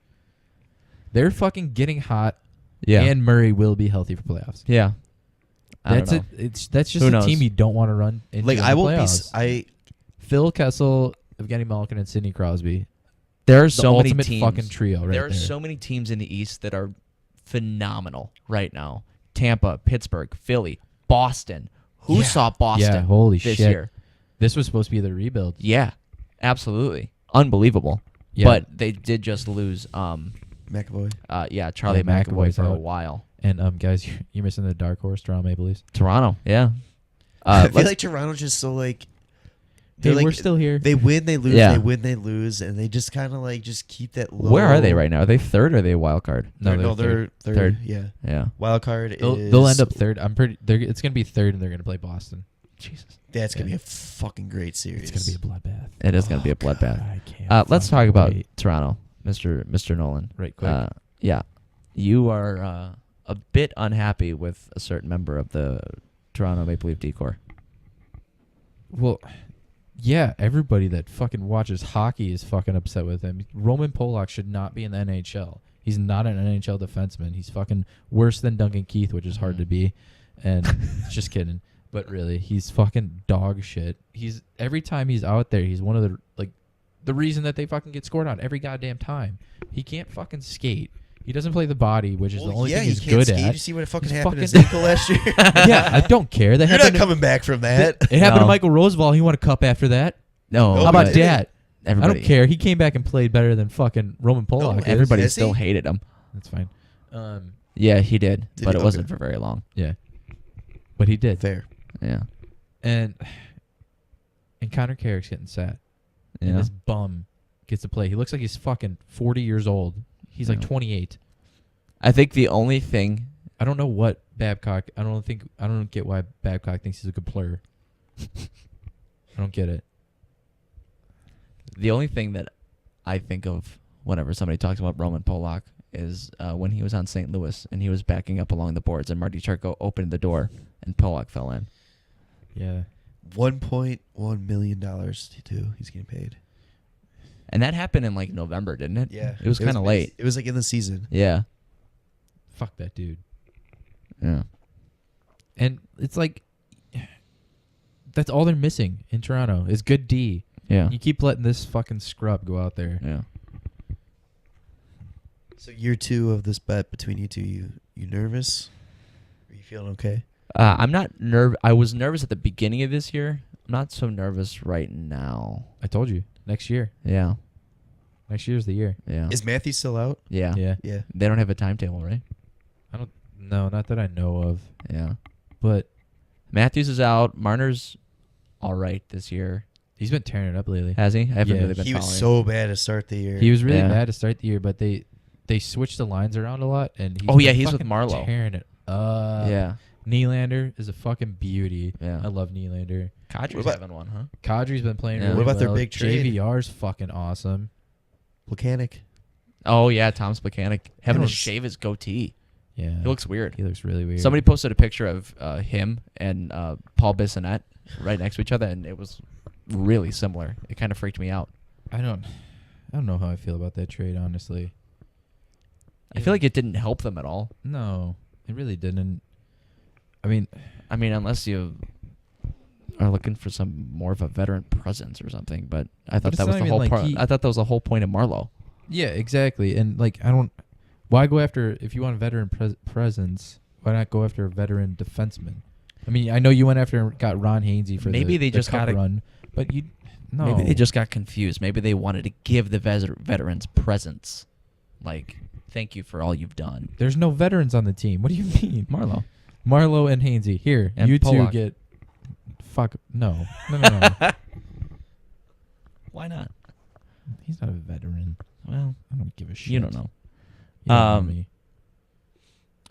They're fucking getting hot, Yeah. and Murray will be healthy for playoffs. Yeah. I don't That's know. it. That's just Who a knows? team you don't want to run into like in I the won't playoffs. Phil Kessel, Evgeny Malkin, and Sidney Crosby. There are The so many ultimate teams. fucking trio right there are there. so many teams in the East that are phenomenal right now. Tampa, Pittsburgh, Philly, Boston. Who Yeah. saw Boston Yeah, holy this shit. year? This was supposed to be the rebuild. Yeah. Absolutely. Unbelievable. Yeah. But they did just lose McAvoy. Charlie Yeah, McAvoy McAvoy's for a out. while. And guys, you're missing the dark horse, Toronto Maple Leafs. Toronto, yeah. I feel let's- like Toronto's just so like. Hey, they're like- we're still here. They win, they lose, Yeah. they win, they lose, and they just kind of like just keep that low. where are they right now? Are they third or are they a wild card? No, They're third. Third. Yeah. Yeah. Wild card is. They'll end up third. It's gonna be third, and they're gonna play Boston. Jesus. That's gonna Yeah. be a fucking great series. It's gonna be a bloodbath. It is going to be a bloodbath. God, I can't Let's talk fucking about wait. Toronto, Mr. Nolan. Right quick. Yeah. You are a bit unhappy with a certain member of the Toronto Maple Leaf decor. Well, yeah, everybody that fucking watches hockey is fucking upset with him. Roman Polak should not be in the NHL. He's not an NHL defenseman. He's fucking worse than Duncan Keith, which is hard to be. And just kidding. But really, he's fucking dog shit. He's every time he's out there, he's one of the reason that they fucking get scored on every goddamn time. He can't fucking skate. He doesn't play the body, which is the only thing he's he can't good skate. at. Did you see what fucking He's happened to his fucking- ankle last year? Yeah, I don't care. That You're not happened to- coming back from that. It happened to No. Michael Roosevelt. He won a cup after that. No. No, How about he didn't. that? Everybody, I don't care. He came back and played better than fucking Roman Polak. No, is. Everybody Is he? still hated him. That's fine. Yeah, he did, Did but he? it wasn't Okay. for very long. Yeah, but he did. Fair. Yeah. And Connor Carrick's getting sat. And Yeah. this bum gets to play. He looks like he's fucking 40 years old. He's like Yeah. 28. I think the only thing I don't know what Babcock. I don't get why Babcock thinks he's a good player. I don't get it. that I think of whenever somebody talks about Roman Polak is when he was on St. Louis and he was backing up along the boards and Marty Charko opened the door and Polak fell in. Yeah. $1.1 million too. He's getting paid. And that happened in like November, didn't it? Yeah, It was kind of late. It was like in the season. Yeah. Fuck that dude. Yeah. And it's like that's all they're missing in Toronto is good D. Yeah. You keep letting this fucking scrub go out there. Yeah. So year 2 of this bet between you two, you nervous? Are you feeling okay? I'm not I was nervous at the beginning of this year. I'm not so nervous right now. I told you. Next year. Yeah. Next year's the year. Yeah. Is Matthew still out? Yeah. Yeah. Yeah. They don't have a timetable, right? No, not that I know of. Yeah. But Matthews is out. Marner's all right this year. he's been tearing it up lately. Has he? I haven't Yeah. really been He was following. so bad to start the year. He was really Yeah. bad to start the year, but they switched the lines around a lot, and Oh, yeah, been he's with fucking Marlowe. tearing it up. Yeah. Nylander is a fucking beauty. Yeah. I love Nylander. Kadri's What about- having one, huh? Kadri's been playing Yeah. really What about their well. big trade? JVR's fucking awesome. Mechanic. Oh yeah, Tom's mechanic having to Everyone's- shave his goatee. Yeah. He looks weird. He looks really weird. Somebody posted a picture of him and Paul Bissonnette right next to each other, and it was really similar. It kind of freaked me out. I don't know how I feel about that trade, honestly. I feel like it didn't help them at all. No, it really didn't. I mean, Unless you are looking for some more of a veteran presence or something. But I thought it's that was not the even whole like part. he- I thought that was the whole point of Marlowe. yeah, exactly. And like, why go after if you want a veteran presence? Why not go after a veteran defenseman? I mean, I know you went after and got Ron Hainsey for Maybe they the just cup gotta- run, but no. Maybe they just got confused. Maybe they wanted to give the veterans presence. Like, thank you for all you've done. There's no veterans on the team. What do you mean? Marlo and Hainsey. Here, And you Pollock. two get. Fuck. No. No. Why not? He's not a veteran. Well, I don't give a shit. you don't know. You don't know me.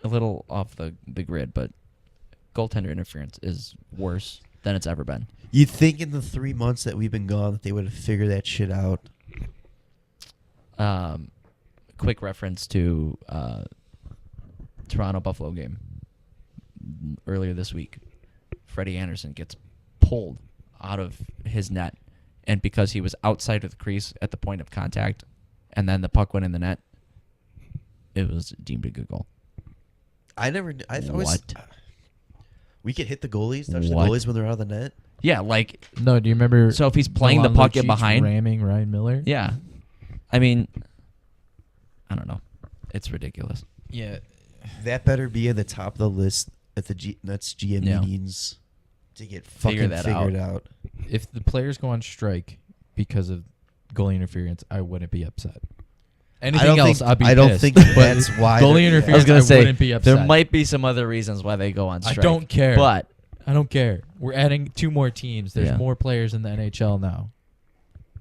A little off the grid, but goaltender interference is worse than it's ever been. You'd think in the 3 months that we've been gone that they would have figured that shit out. Quick reference to Toronto Buffalo game earlier this week. Freddie Anderson gets pulled out of his net, and because he was outside of the crease at the point of contact, and then the puck went in the net, it was deemed a good goal. I always What? We could hit the goalies, touch What? the goalies when they're out of the net. Yeah, like, No, do you remember? so if he's playing the Milan puck in Lucic behind, ramming Ryan Miller. yeah. I mean, I don't know. It's ridiculous. Yeah. That better be in the top of the list at the Nets GM Yeah. meetings to get fucking Figure that figured out. If the players go on strike because of goalie interference, I wouldn't be upset. Anything else, I'd be I don't pissed. think But that's why. goalie they're- interference, I was gonna say wouldn't be upset. there might be some other reasons why they go on I strike. don't care. But I don't care. We're adding 2 more teams. There's Yeah. more players in the NHL now.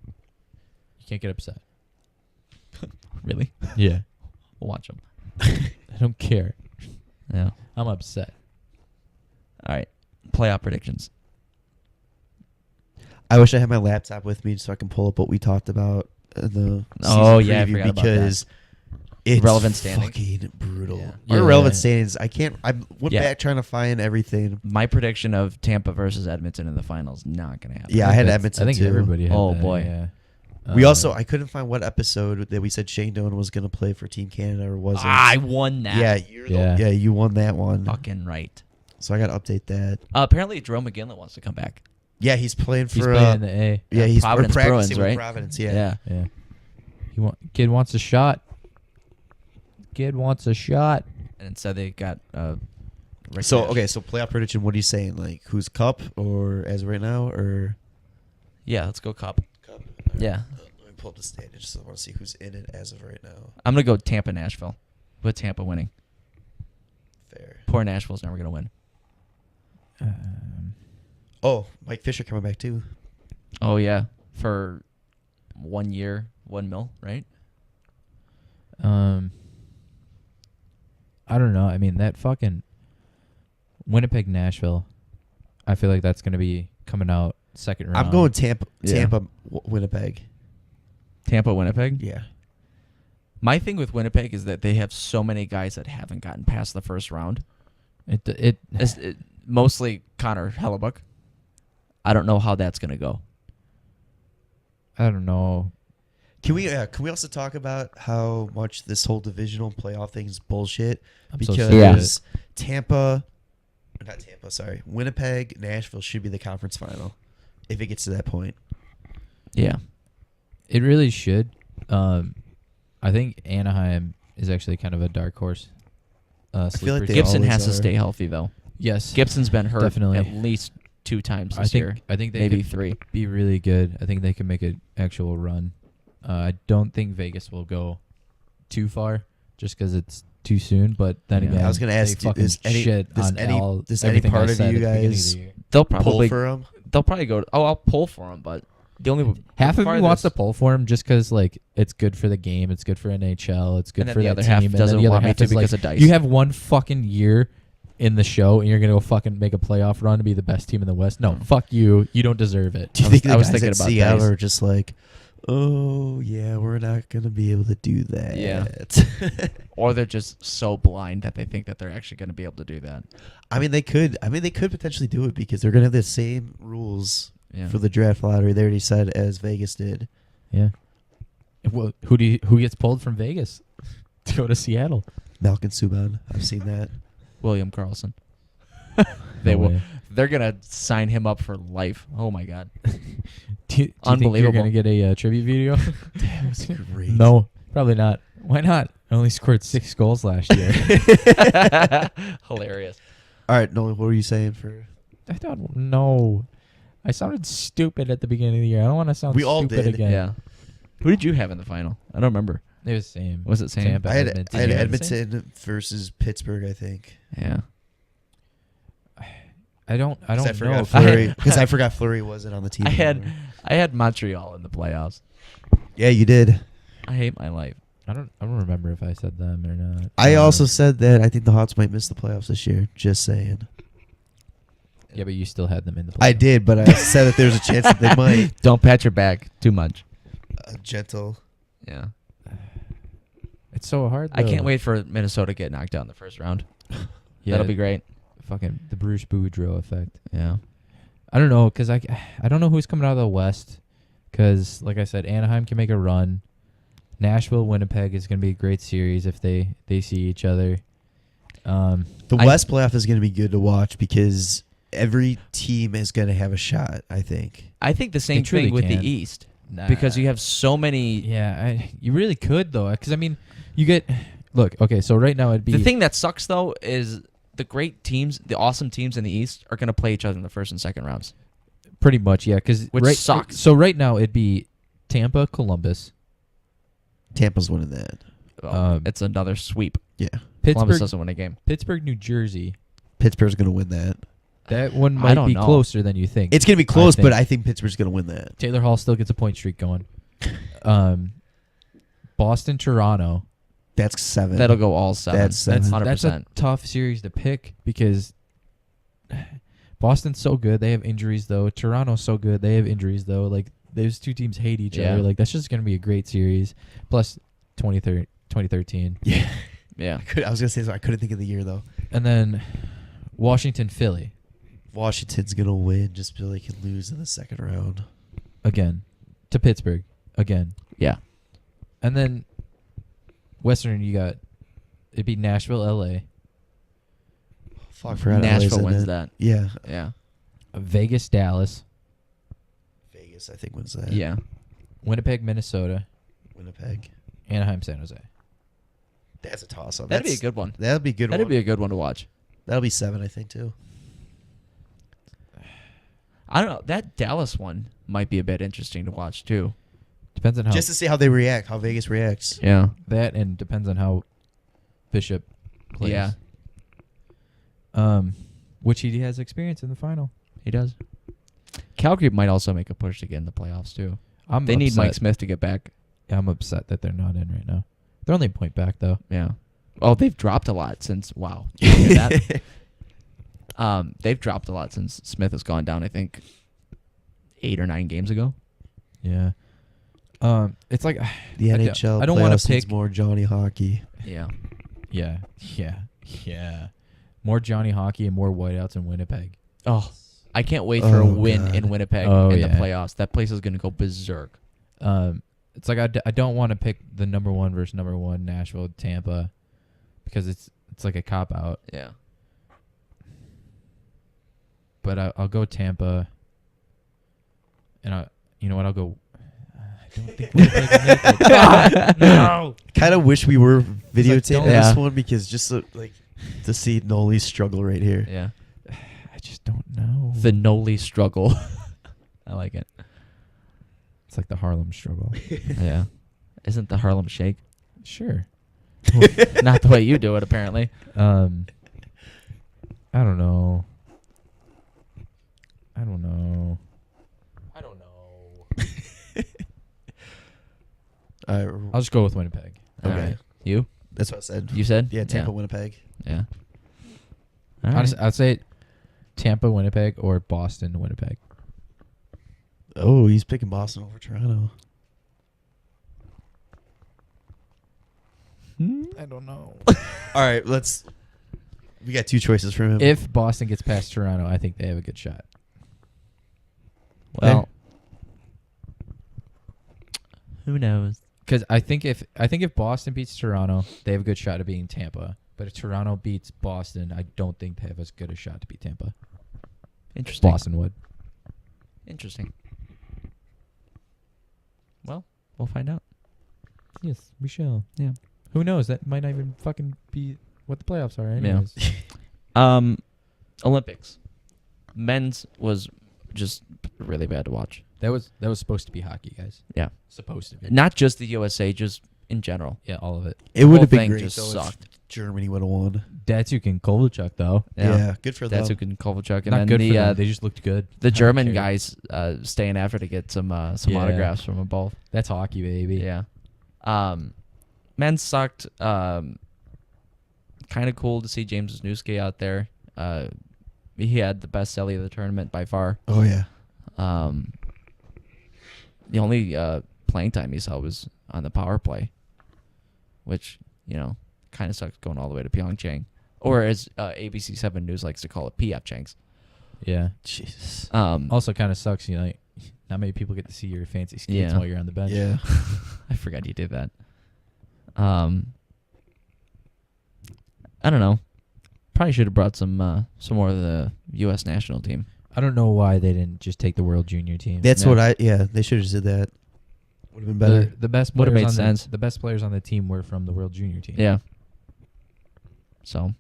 You can't get upset. really, Yeah. we'll watch them. I don't care. Yeah. I'm upset. All right. Playoff predictions. I wish I had my laptop with me so I can pull up what we talked about in the Oh, season yeah, I preview forgot about because it's Relevant standings. fucking brutal. Yeah. Our Yeah. relevant standings. I went Yeah. back trying to find everything. My prediction of Tampa versus Edmonton in the finals not going to happen. Yeah, I had That's- Edmonton I think too. everybody had Oh, that, boy. Yeah. We also I couldn't find what episode that we said Shane Doan was going to play for Team Canada or wasn't. I won that. Yeah, you won that one. Fucking right. So I got to update that. Apparently, Jerome McGinley wants to come back. Yeah, he's playing for. He's playing in the A. yeah, he's Providence practicing Bruins, with right? Providence. Yeah. Yeah. Kid wants a shot. Kid wants a shot. And instead, they got. Rick So Nash. okay, so playoff prediction. What are you saying? Like who's Cup or as of right now or Yeah, let's go Cup. Cup? Yeah. Let me pull up the standings. Just I want to see who's in it as of right now. I'm going to go Tampa Nashville with Tampa winning. Fair. Poor Nashville's never going to win. Oh, Mike Fisher coming back too. Oh, yeah. For 1 year, $1 million, right? I don't know. I mean, that fucking Winnipeg, Nashville. I feel like that's gonna be coming out second round. I'm going Tampa. Yeah. Tampa, Winnipeg. Tampa, Winnipeg? Yeah. My thing with Winnipeg is that they have so many guys that haven't gotten past the first round. It Mostly Connor Hellebuck. I don't know how that's going to go. I don't know. Can we also talk about how much this whole divisional playoff thing is bullshit? I'm so Because sick of it. Winnipeg, Nashville should be the conference final if it gets to that point. Yeah. It really should. I think Anaheim is actually kind of a dark horse. feel Sleeper like they team. Gibson always has to are. stay healthy, though. Yes. Gibson's been hurt Definitely. at least 2 times I this think year. I think they Maybe could 3. be really good. I think they can make an actual run. I don't think Vegas will go too far just because it's too soon. But then Yeah. again, I was gonna ask, they fucking does any everything part I of said you at the beginning guys the year. They'll pull probably for them? they'll probably go. I'll pull for him, but the only Half of me farthest- wants to pull for him just because like it's good for the game, it's good for NHL, it's good And then for the that other team. half and then doesn't the other want me half to is because like, of dice. You have one fucking year in the show and you're gonna go fucking make a playoff run to be the best team in the West. No, fuck you. You don't deserve it. Do you I think was- the I was guys thinking at about Seattle dice. are just like, oh yeah, we're not gonna be able to do that? Yeah. or they're just so blind that they think that they're actually going to be able to do that. I mean, they could potentially do it because they're gonna have the same rules Yeah. for the draft lottery. They already said as Vegas did. Yeah. Well, who gets pulled from Vegas to go to Seattle? Malkin Subban. I've seen that. William Karlsson. No will. way. They're gonna sign him up for life. Oh my god. Do you think you're Unbelievable. gonna get a tribute video? That was great. No, probably not. Why not? I only scored 6 goals last year. Hilarious. All right, Nolan, what were you saying for? I don't know. I sounded stupid at the beginning of the year. I don't want to sound We all stupid did. again. Yeah. Who did you have in the final? I don't remember. It was the same. Was it same? Tampa, I had Edmonton. I had Did you have the same? Edmonton versus Pittsburgh, I think. Yeah. I don't I know. forgot if- Fleury because I forgot Fleury wasn't on the team. I had anymore. I had Montreal in the playoffs. Yeah, you did. I hate my life. I don't remember if I said them or not. I also said that I think the Hawks might miss the playoffs this year. Just saying. Yeah, but you still had them in the playoffs. I did, but I said that there's a chance that they might. Don't pat your back too much. Gentle. Yeah. It's so hard. I can't though. wait for Minnesota to get knocked out in the first round. Yeah, That'll be great. Fucking the Bruce Boudreau effect. Yeah. I don't know, because I don't know who's coming out of the West. Because, like I said, Anaheim can make a run. Nashville, Winnipeg is going to be a great series if they see each other. The West playoff is going to be good to watch because every team is going to have a shot, I think. I think the same They truly thing with can. the East Nah. because you have so many. Yeah, you really could, though. Because, I mean, you get... Look, okay, so right now it'd be... The thing that sucks though is the great teams, the awesome teams in the East, are going to play each other in the first and second rounds. Pretty much, yeah. Which sucks. So right now it'd be Tampa, Columbus, Tampa's winning that. It's another sweep. Yeah. Columbus Pittsburgh, doesn't win a game. Pittsburgh, New Jersey. Pittsburgh's going to win that. That one I might don't be know. closer than you think. It's going to be close, think. but I think Pittsburgh's going to win that. Taylor Hall still gets a point streak going. Boston, Toronto. That's 7. That'll go all seven. That's seven. 100%. That's a tough series to pick because Boston's so good. They have injuries, though. Toronto's so good. They have injuries, though. Like, those two teams hate each Yeah. other. Like, that's just going to be a great series. Plus, 2013. Yeah. Yeah. I was going to say, so I couldn't think of the year, though. And then Washington, Philly. Washington's going to win just so they can lose in the second round. Again. To Pittsburgh. Again. Yeah. And then Western, you got... It'd be Nashville, L.A. Fuck, I forgot Nashville LA's in wins it. that. Yeah. Yeah. Vegas, Dallas. Vegas, I think, wins that. Yeah. Winnipeg, Minnesota. Winnipeg. Anaheim, San Jose. That's a toss-up. That'd be a good one. That'll be a good That'd one. be a good one to watch. That'll be 7, I think, too. I don't know. That Dallas one might be a bit interesting to watch too. Depends on how... Just to see how they react, how Vegas reacts. Yeah. That and depends on how Bishop plays. Yeah. Which he has experience in the final. He does. Calgary might also make a push to get in the playoffs too. I'm They need upset. Mike Smith to get back. Yeah, I'm upset that they're not in right now. They're only a point back though. Yeah. Oh, they've dropped a lot since. Wow. Did you hear that? They've dropped a lot since Smith has gone down. I think 8 or 9 games ago. Yeah. It's like The I NHL don't want playoffs to needs pick more Johnny Hockey. Yeah. Yeah. More Johnny Hockey and more whiteouts in Winnipeg. Oh, I can't wait for a Oh, win God. in Winnipeg Oh, in yeah. the playoffs. That place is gonna go berserk. It's like I don't want to pick the number 1 versus number 1 Nashville, Tampa, because it's like a cop out. Yeah. But I'll go Tampa. And you know what? I'll go. I don't think Winnipeg will make it. God, no. Kind of wish we were videotaping don't- Yeah. this one because just like to see Nolly struggle right here. Yeah. I just don't know. The Nolly struggle. I like it. It's like the Harlem struggle. Yeah. Isn't the Harlem Shake? Sure. Not the way you do it, apparently. I don't know. I'll just go with Winnipeg. All Okay. right. You? That's what I said. You said? Yeah, Tampa, Winnipeg. Yeah. All right. I'd say Tampa, Winnipeg, or Boston, Winnipeg. Oh, he's picking Boston over Toronto. I don't know. All right, we got 2 choices from him. If Boston gets past Toronto, I think they have a good shot. Well, who knows? Because I think if Boston beats Toronto, they have a good shot of beating Tampa. But if Toronto beats Boston, I don't think they have as good a shot to beat Tampa. Interesting. Boston would. Interesting. Well, we'll find out. Yes, we shall. Yeah. Who knows? That might not even fucking be what the playoffs are. Yeah. Anyways. Olympics. Men's was just really bad to watch. That was supposed to be hockey, guys. Yeah. Supposed to be. Not just the USA, just in general. Yeah, all of it. It would whole have been thing great just though sucked. if Germany would have won. Datsuk and Kovalchuk, though. Yeah, good for them. Datsuk and Kovalchuk, and Not then good the for them. They just looked good. the I don't German care. guys staying after to get some Yeah. autographs from them both. That's hockey, baby. Yeah. Men sucked. Kind of cool to see James Wisniewski out there. He had the best celly of the tournament by far. Oh yeah. The only playing time he saw was on the power play, which, kind of sucks going all the way to Pyeongchang. Or as ABC 7 News likes to call it, PF Changs. Yeah. Jesus. Also, kind of sucks. Like, not many people get to see your fancy skates Yeah. while you're on the bench. Yeah. I forgot you did that. I don't know. Probably should have brought some more of the U.S. national team. I don't know why they didn't just take the World Junior team. That's Yeah. what they should have just did that. Would have been better. The best Would've players made on sense. The best players on the team were from the World Junior team. Yeah. So,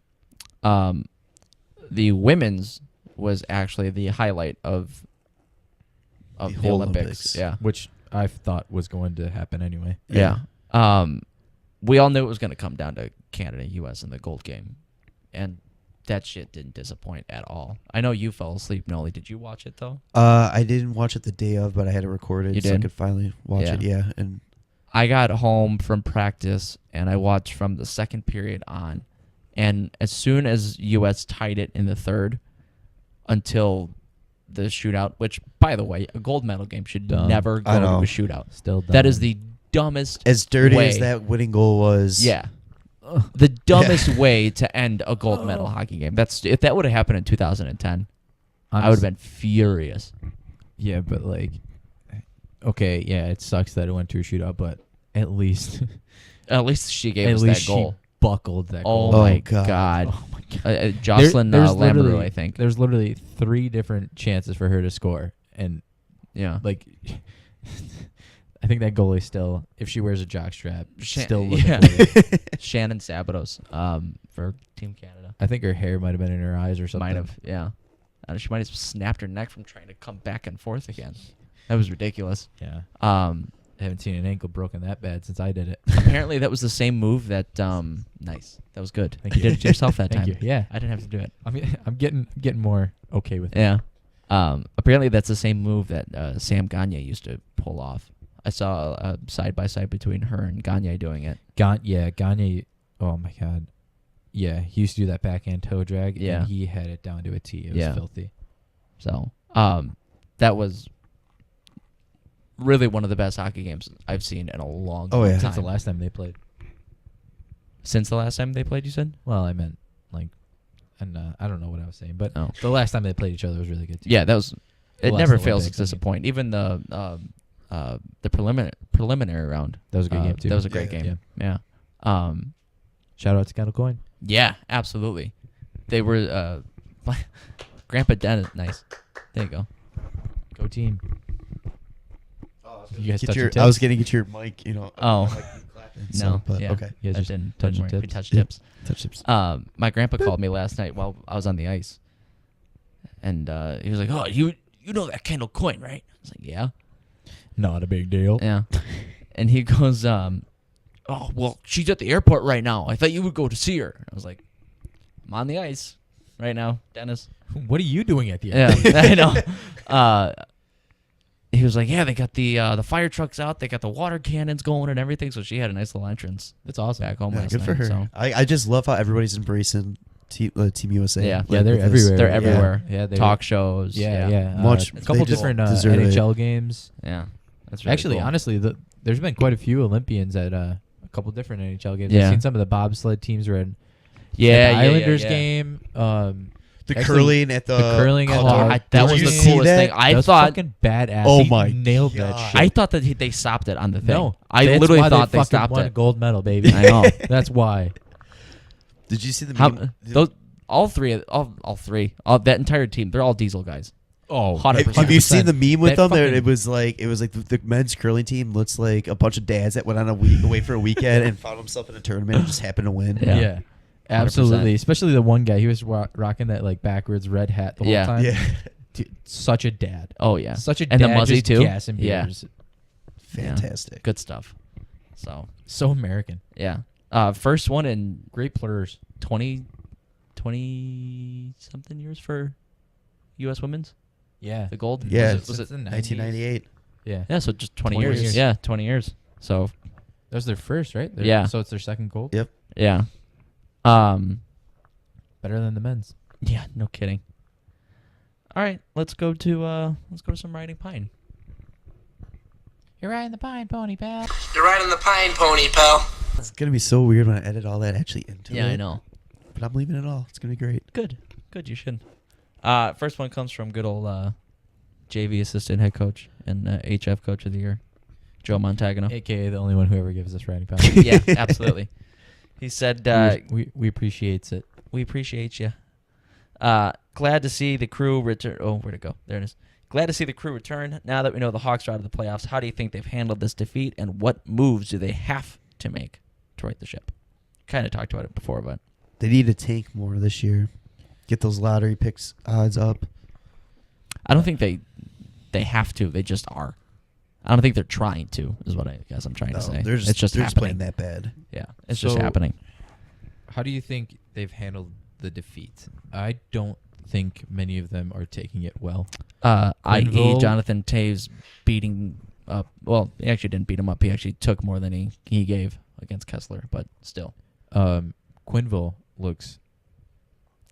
the women's was actually the highlight of The the whole Olympics. Olympics. Yeah. Which I thought was going to happen anyway. Yeah. We all knew it was going to come down to Canada, U.S. in the gold game, and that shit didn't disappoint at all. I know you fell asleep, Nolly. Did you watch it though? I didn't watch it the day of, but I had it recorded, You so I did? could finally watch Yeah. it. Yeah, and I got home from practice and I watched from the second period on, and as soon as U.S. tied it in the third, until the shootout, which by the way, a gold medal game should Dumb. never go I to know. a shootout. Still dumb. That is the dumbest. as dirty way. as that winning goal was, Yeah. The dumbest way to end a gold medal hockey game. That's if that would have happened in 2010, I would have been furious. Yeah, but like, okay, yeah, it sucks that it went to a shootout, but at least At least she gave at us least that goal. she buckled that Oh, goal. my God. god. Oh my god. Jocelyn There's Lamoureux, literally- I think. There's literally 3 different chances for her to score, and Yeah. like, I think that goalie still, if she wears a jockstrap, still looks yeah. goalie. Shannon Sabados for Team Canada. I think her hair might have been in her eyes or something. Might have, yeah. She might have snapped her neck from trying to come back and forth again. That was ridiculous. Yeah. I I haven't seen an ankle broken that bad since I did it. apparently that was the same move that nice. That was good. Thank You you. did it yourself that Thank time. you. Yeah. I didn't have to do it. I'm getting more okay with it. Yeah. Apparently that's the same move that Sam Gagne used to pull off. I saw a side by side between her and Gagne doing it. Gagne. Oh my god. Yeah, he used to do that backhand toe drag. Yeah. And he had it down to a T. It was Yeah. filthy. So, that was really one of the best hockey games I've seen in a long, Oh, long yeah. time. Since the last time they played. Since the last time they played, you said? Well, I meant like, and I don't know what I was saying, but Oh. the last time they played each other was really good too. Yeah, that was. The It last never fails to Olympics, I mean. disappoint. Even the preliminary round. That was a good game too. That was a great Yeah. game. Yeah. Shout out to Kettle Coin. Yeah, absolutely. They were Grandpa Dennis. Nice. There you go. Go team. You guys Get touch your, your I was tips? gonna get your mic. Oh. like, clapping and No. stuff, but Yeah. okay. You guys I just didn't touch touch more We tips? touched Yeah. tips. Touch tips. My grandpa called me last night while I was on the ice, and he was like, "Oh, you know that Kendall Coyne, right?" I was like, "Yeah, Not a big deal. yeah." And he goes, "Oh, well, she's at the airport right now. I thought you would go to see her." I was like, "I'm on the ice right now, Dennis." What are you doing at the Yeah, end? I know. He was like, "Yeah, they got the fire trucks out. They got the water cannons going and everything." So she had a nice little entrance That's awesome. back home Yeah, last good night. for her. So. I just love how everybody's embracing Team USA. Yeah. Yeah, they're with this. everywhere. They're Yeah. everywhere. Yeah, they're Talk shows. Yeah. Much- a they couple just different deserve it. NHL games. Yeah. That's really Actually, cool. honestly, there's been quite a few Olympians at a couple different NHL games. Yeah. I've seen some of the bobsled teams were in Yeah, the yeah, Islanders yeah. game. The Actually, curling at the curling at Oh, the- that Did was you the see coolest that? thing. I that was thought fucking badass. Oh He my nailed that God. shit. I thought that they stopped it on the thing. No, I that's literally why thought they fucking stopped won it. a gold medal, baby. I know. That's why. Did you see the How, meme? those all three, that entire team, they're all diesel guys. Oh, 100%. Have you seen the meme with That them? There, fucking- it was like the men's curling team looks like a bunch of dads that went on a week away for a weekend and found himself in a tournament and just happened to win. Yeah. Yeah. Absolutely. Especially the one guy. He was rocking that like backwards red hat the Yeah. whole time. Yeah. Dude, such a dad. Oh yeah, Such a and dad. the Muzzy just too. gassing Yeah. beers. Fantastic. Good stuff. So American. Yeah. First one in Great plurs. 20 something years for U.S. women's. Yeah. The gold. Yeah. Was it Since the 90s. 1998. Yeah. Yeah. So just 20 20 years. years. Yeah, 20 years. So That was their first, right? Yeah. So it's their second gold. Yep. yeah. Better than the men's. Yeah. No kidding. All right. Let's go to some riding pine. You're riding the pine pony, pal. You're riding the pine pony, pal. It's gonna be so weird when I edit all that actually into it. Yeah, I know. But I'm leaving it all. It's gonna be great. Good. You should. First one comes from good old JV assistant head coach and HF coach of the year, Joe Montagano. AKA the only one who ever gives us riding pine. Yeah, absolutely. He said, we appreciate it. "We appreciate you. Glad to see the crew return." Oh, where'd it go? There it is. Glad to see the crew return. Now that we know the Hawks are out of the playoffs, how do you think they've handled this defeat, and what moves do they have to make to right the ship? Kind of talked about it before, but They need to tank more this year. Get those lottery picks odds up. I don't think they have to. They just are. I don't think they're trying to, is what I guess I'm trying to say. They're just, it's just they're happening. playing that bad. Yeah, it's just So- happening. How do you think they've handled the defeat? I don't think many of them are taking it well. I.e. Quenneville- Jonathan Taves beating up. Well, he actually didn't beat him up. He actually took more than he gave against Kessler, but still. Quenneville looks...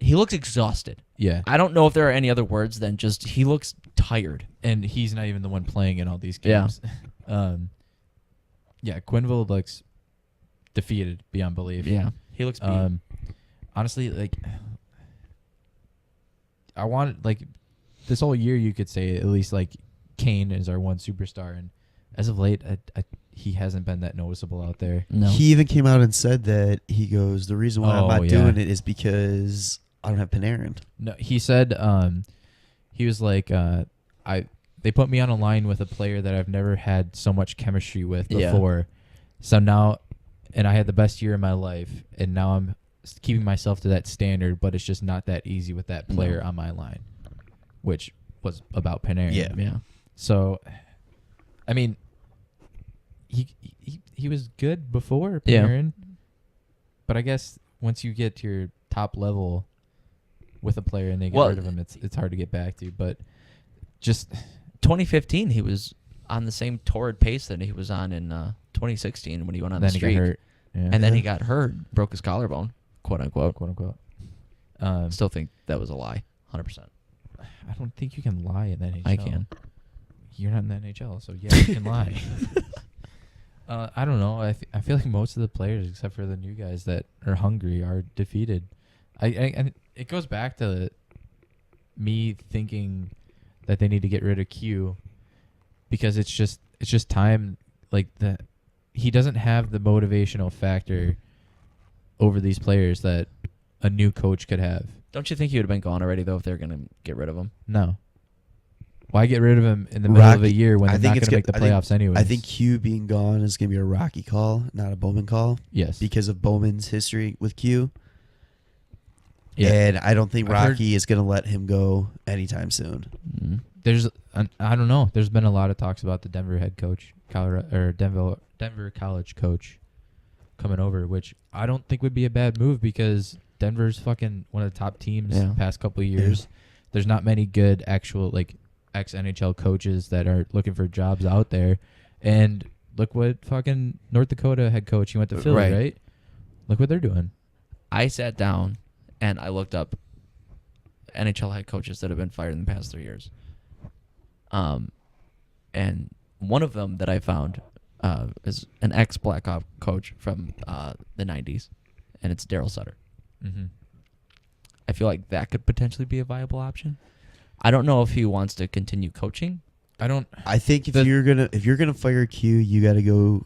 He looks exhausted. Yeah. I don't know if there are any other words than just he looks tired. And he's not even the one playing in all these Yeah. games. Quenneville looks defeated beyond belief. Yeah, he looks beat. Honestly, like, I want, like, this whole year you could say at least, like, Kane is our one superstar, and as of late, he hasn't been that noticeable out there. No. He even came out and said that he goes, the reason why I'm not doing yeah. it is because I don't have Panarin. No, he said, he was like, they put me on a line with a player that I've never had so much chemistry with Yeah. before. So now, and I had the best year of my life, and now I'm keeping myself to that standard, but it's just not that easy with that player on my line, which was about Panarin. Yeah. So, I mean, he was good before Yeah. Panarin, but I guess once you get to your top level with a player and they get rid of him, it's hard to get back to. But just 2015, he was on the same torrid pace that he was on in 2016 when he went on then the he streak. got hurt. Yeah. And then he got hurt, broke his collarbone, quote unquote. quote unquote. Still think that was a lie, 100%. I don't think you can lie in the NHL. I can. You're not in the NHL, so yeah, you can lie. I don't know. I feel like most of the players, except for the new guys that are hungry, are defeated. I it goes back to me thinking that they need to get rid of Q because it's just time. Like that, he doesn't have the motivational factor over these players that a new coach could have. Don't you think he would have been gone already, though, if they're going to get rid of him? No. Why get rid of him in the middle of a year when I they're think not going it's to make the playoffs anyway? I think Q being gone is going to be a Rocky call, not a Bowman call, yes. because of Bowman's history with Q. Yeah. And I don't think I've heard- Rocky is going to let him go anytime soon. Mm. There's I don't know. There's been a lot of talks about the Denver head coach, Denver college coach coming over, which I don't think would be a bad move because Denver's fucking one of the top teams the past couple of years. There's not many good actual like ex-NHL coaches that are looking for jobs out there. And look what fucking North Dakota head coach, he went to Philly, right? Look what they're doing. I sat down and I looked up NHL head coaches that have been fired in the past 3 years. And one of them that I found is an ex-Blackhawk coach from the 90s, and it's Daryl Sutter. Mm-hmm. I feel like that could potentially be a viable option. I don't know if he wants to continue coaching. I think if you're gonna fire Q, you got to go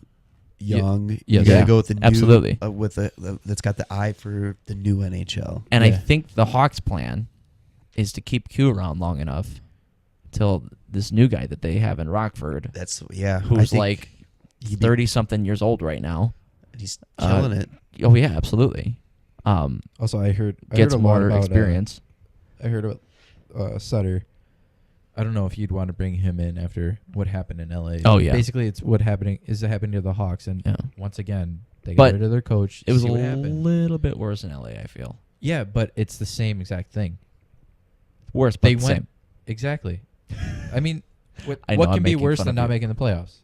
young. Yes. You got to Yeah. go with the new, Absolutely. with that's got the eye for the new NHL. And I Yeah. think the Hawks' plan is to keep Q around long enough till this new guy that they have in Rockford, That's I who's think like he'd be- 30-something years old right now. he's killing it. Oh, yeah, absolutely. Also, I heard Gets a lot more about, experience. I heard about Sutter. I don't know if you'd want to bring him in after what happened in LA. Oh, yeah. Basically, it's what happening to the Hawks, and Yeah. once again they But got rid of their coach. It was See a what happened. little bit worse in LA, I feel. Yeah, but it's the same exact thing. Worse, but They the went same. exactly. I mean, what I know, what I'm can be making worse fun than of not you. making the playoffs?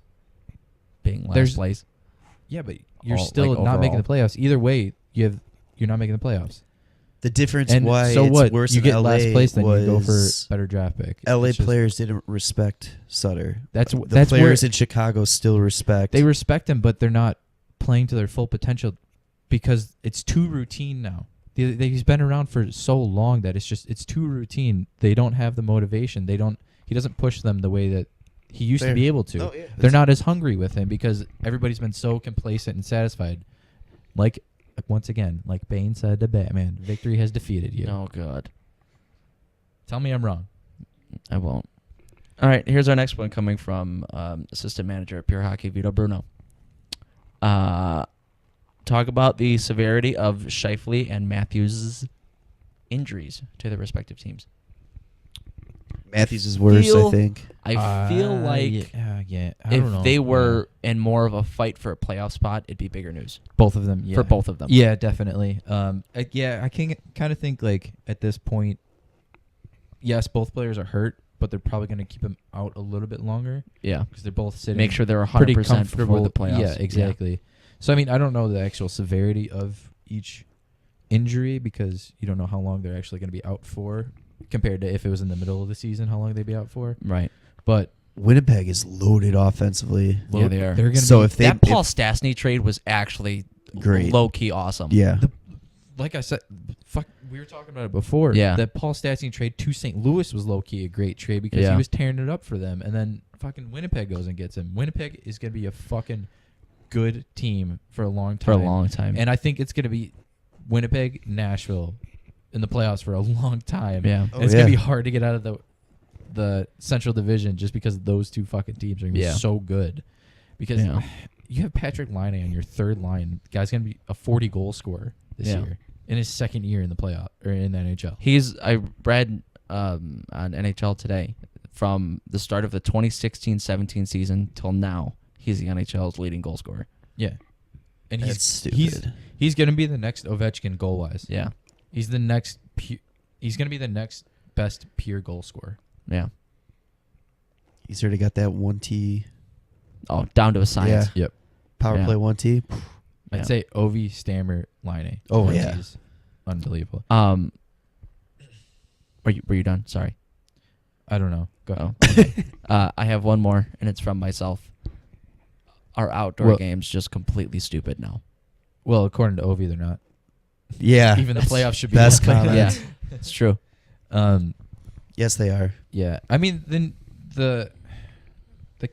Being last There's- place. Yeah, but you're All, still like, not making the overall. playoffs. Either way, you're not making the playoffs. The difference And why so it's what? worse You in get LA last place, then you go for was better draft pick. LA It's just- players didn't respect Sutter. That's the that's players where in Chicago still respect. they respect him, but they're not playing to their full potential because it's too routine now. He's been around for so long that it's too routine. They don't have the motivation. He doesn't push them the way that he used to Fair. be able to. Oh, yeah. They're not as hungry with him because everybody's been so complacent and satisfied. Like once again, like Bane said to Batman, victory has defeated you. Oh, God. Tell me I'm wrong. I won't. All right, here's our next one coming from assistant manager at Pure Hockey, Vito Bruno. Talk about the severity of Scheifele and Matthews' injuries to their respective teams. Matthews is worse, I think. I feel like yeah, I don't know. if they were in more of a fight for a playoff spot, it'd be bigger news both of them, yeah. for both of them. Yeah, definitely. I can kind of think like at this point, yes, both players are hurt, but they're probably going to keep them out a little bit longer Yeah. because they're both sitting. Make sure they're pretty 100% comfortable before the playoffs. Yeah, exactly. So I mean, I don't know the actual severity of each injury because you don't know how long they're actually going to be out for compared to if it was in the middle of the season, how long they'd be out for. Right. But Winnipeg is loaded offensively. Yeah, they are. They're going to So be, if they That Paul Stastny trade was actually Great. low-key awesome. yeah, like I said, we were talking about it before. Yeah. That Paul Stastny trade to St. Louis was low key a great trade because Yeah. he was tearing it up for them, and then fucking Winnipeg goes and gets him. Winnipeg is gonna be a fucking good team for a long time. For a long time. and I think it's gonna be Winnipeg, Nashville in the playoffs for a long time. Yeah. And it's gonna yeah. be hard to get out of the Central Division just because those two fucking teams are gonna be Yeah. so good. Because Yeah. you have Patrick Laine on your third line. The guy's gonna be a 40 goal scorer this Yeah. year in his second year in the playoff or in the NHL. I read on NHL today, from the start of the 2016-17 season till now, he's the NHL's leading goal scorer. Yeah, and That's stupid. he's gonna be the next Ovechkin goal wise. Yeah. He's the next. He's gonna be the next best pure goal scorer. Yeah. he's already got that 1T Oh, down to a science. Yep. power Yeah. play 1T. I'd Yeah. say Ovi, Stammer, Laine. Oh, Ovi yeah. is unbelievable. Were you done? Sorry. I don't know. Go ahead. Oh, okay. I have one more, and it's from myself. Our outdoor Well- games just completely stupid now. Well, according to Ovi, they're not. Yeah, Even the playoffs should be best more played. comment. Yeah, it's true. Yes, they are. Yeah, I mean then the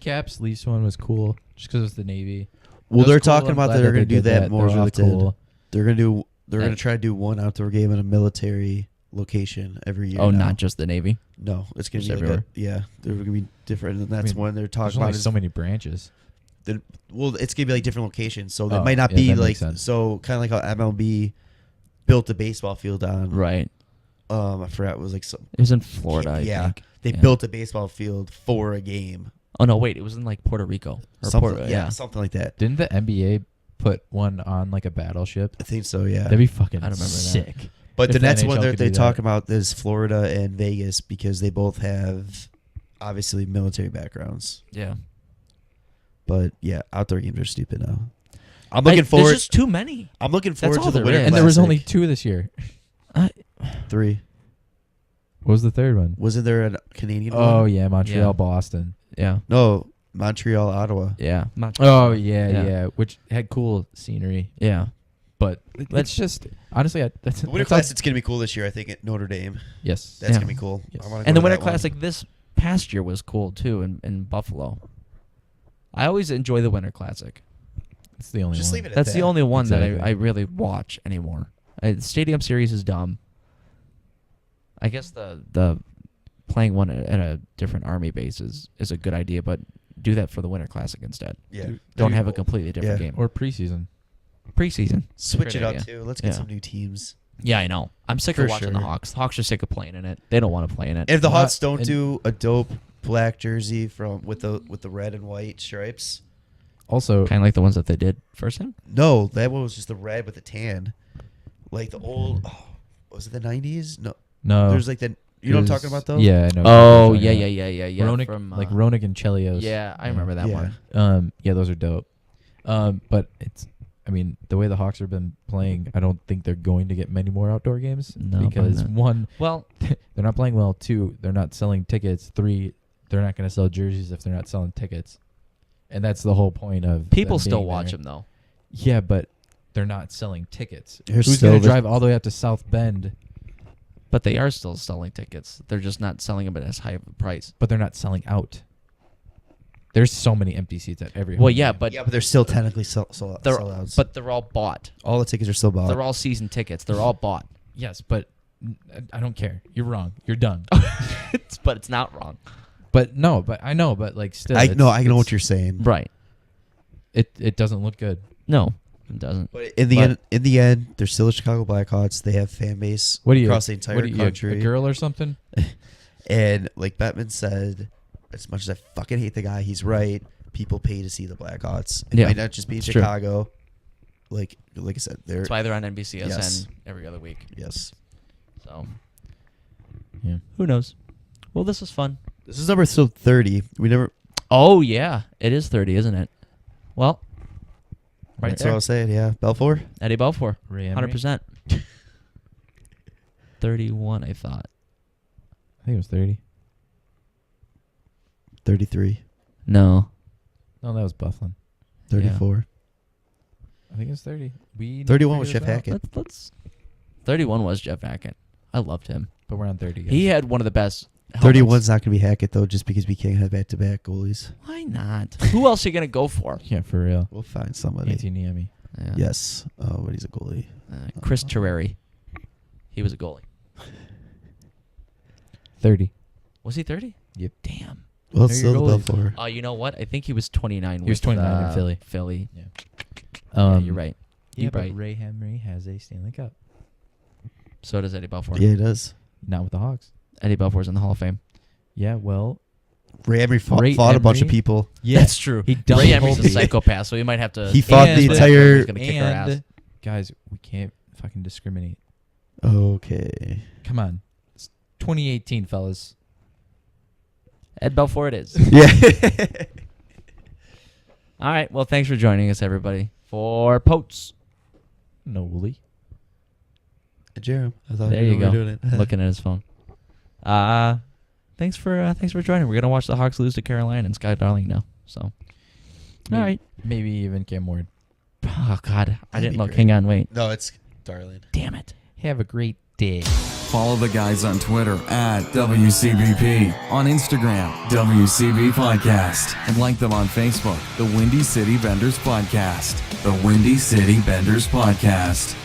Caps Leafs one was cool just because it's the Navy. Well, It was they're cool. talking I'm about glad that they're going to they do did that more was really often. cool. They're going to That- try to do one outdoor game in a military location every year. Oh, now. not just the Navy. No, it's going Just to be everywhere. they're going to be different, and that's I mean, when they're There's talking only about. so many branches. Well, it's going to be like different locations, so that Oh, might not yeah, be that like makes sense. so kind of like how MLB built the baseball field on. Right. I forgot it was like some. It was in Florida, I yeah, think. they Yeah. built a baseball field for a game. Oh, no, wait. It was in, like, Puerto Rico. Or Something, yeah, something like that. Didn't the NBA put one on like a battleship? I think so. Yeah, That'd be fucking I don't remember that. sick. but if then the that's what NHL they're could do they that. talk about is Florida and Vegas because they both have obviously military backgrounds. Yeah. But yeah, outdoor games are stupid now. I'm looking forward. There's just too many. I'm looking forward all to the there Winter is. And there was only Classic. 2 this year. 3. What was the third one? Wasn't there a Canadian one? Oh yeah, Montreal, Yeah. Boston. Yeah. No, Montreal, Ottawa. Yeah. Oh yeah, Yeah. yeah, which had cool scenery, Yeah. but it's just honestly, that's The Winter that's all- Classic's going to be cool this year, I think, at Notre Dame. Yes, That's Yeah. going to be cool. Yes. I wanna And go the to Winter that one. Classic this past year was cool, too, in Buffalo. I always enjoy the Winter Classic. it's the only Just one. leave it at That's the that. only one that Exactly. I really watch anymore. The Stadium Series is dumb. I guess the playing one at a different Army base is a good idea, but do that for the Winter Classic instead. Yeah. Dude, Don't Dude, have a completely different Yeah. game. or preseason. Preseason. Switch Great it up, idea. too. Let's get Yeah. some new teams. Yeah, I know. I'm sick For of watching the sure. Hawks. The Hawks are sick of playing in it. They don't want to play in it. If the Not- Hawks don't and- do a dope black jersey with the red and white stripes, Also, Kind of like the ones that they did first time. no, that one was just the red with the tan, like the old. Oh, was it the 90s? No, no. there's like the. You know what I'm talking about though? Yeah, I know. Oh, what you're yeah, talking yeah, about. yeah, yeah, yeah. Ronick, from, like Ronick and Chelios. Yeah, I remember that Yeah. one. Yeah, those are dope. But it's, I mean, the way the Hawks have been playing, I don't think they're going to get many more outdoor games No, because probably not. one, Well, they're not playing well. Two, they're not selling tickets. Three, they're not going to sell jerseys if they're not selling tickets, and that's the whole point of people them still being watch there. them though. Yeah, but they're not selling tickets. There's Who's still going to the- drive all the way out to South Bend? But they are still selling tickets. They're just not selling them at as high of a price. But they're not selling out. There's so many empty seats at every. Well, home yeah, game. but Yeah, but they're still technically they're sellouts. but they're all bought. all the tickets are still bought. They're all season tickets. They're all bought. yes, but I don't care. You're wrong. You're done. But it's not wrong. But no, but I know, but like still, I it's- know. I know it's- what you're saying. Right. It doesn't look good. No, it doesn't. But in the end, they're still the Chicago Blackhawks. They have fan base What do you across the entire what are you, country. a girl or something? And like Bettman said, as much as I fucking hate the guy, he's right. People pay to see the Blackhawks. It Yeah, might not just be in it's true. Chicago. Like I said, they're That's why they're on NBCSN Yes. every other week. yes. So Yeah. who knows? Well, this was fun. This is number still 30. We never. Oh yeah, it is 30, isn't it? Well, right That's what I there, was saying. Yeah, Belfour. Eddie Belfour, Ray Emery? 100%. 31, I thought. I think it was 30. 33. No, No, that was Bufflin. 34. I think it was 30. We need to 31 was figure Jeff this out. Hackett. let's. 31 was Jeff Hackett. I loved him. But we're on 30. Guys. He had one of the best. helmets. 31's not going to be Hackett though, just because we can't have back-to-back goalies. Why not? Who else are you gonna go for? Yeah, for real. We'll find somebody. Antti Niemi. Yeah. Yes. Oh, but he's a goalie. Chris Terreri. He was a goalie. 30. Was he 30? Yep. Damn. Well, Know it's your still the goalies. Belfour. You know what? I think he was 29. He was with, 29 in Philly. Philly. Yeah. Yeah, you're right. Yeah, You're but right. Ray Emery has a Stanley Cup. So does Eddie Belfour. Yeah, he does. Not with the Hawks. Eddie Belfour's in the Hall of Fame. Yeah, well. Ray Emery fought Ray a bunch of Emery? people. Yeah, That's true. He Ray doubled Emery's a the- psychopath, so he might have to. He fought And- the but- entire. He's gonna kick our ass. And, guys, we can't fucking discriminate. Okay. Come on. It's 2018, fellas. Ed Belfour it is. Yeah. All right. Well, thanks for joining us, everybody, for Poets. Nolly. Jarom. I thought There we you were go. doing it. Looking at his phone. Thanks for joining. We're gonna watch the Hawks lose to Carolina and Sky Darling now. So, all right. Maybe even Cam Ward. Oh God, I That'd didn't be look. great. Hang on, wait. No, it's Darling. Damn it. Have a great day. Follow the guys on Twitter at WCBP, on Instagram, WCBPodcast, and like them on Facebook, the Windy City Benders Podcast. The Windy City Benders Podcast.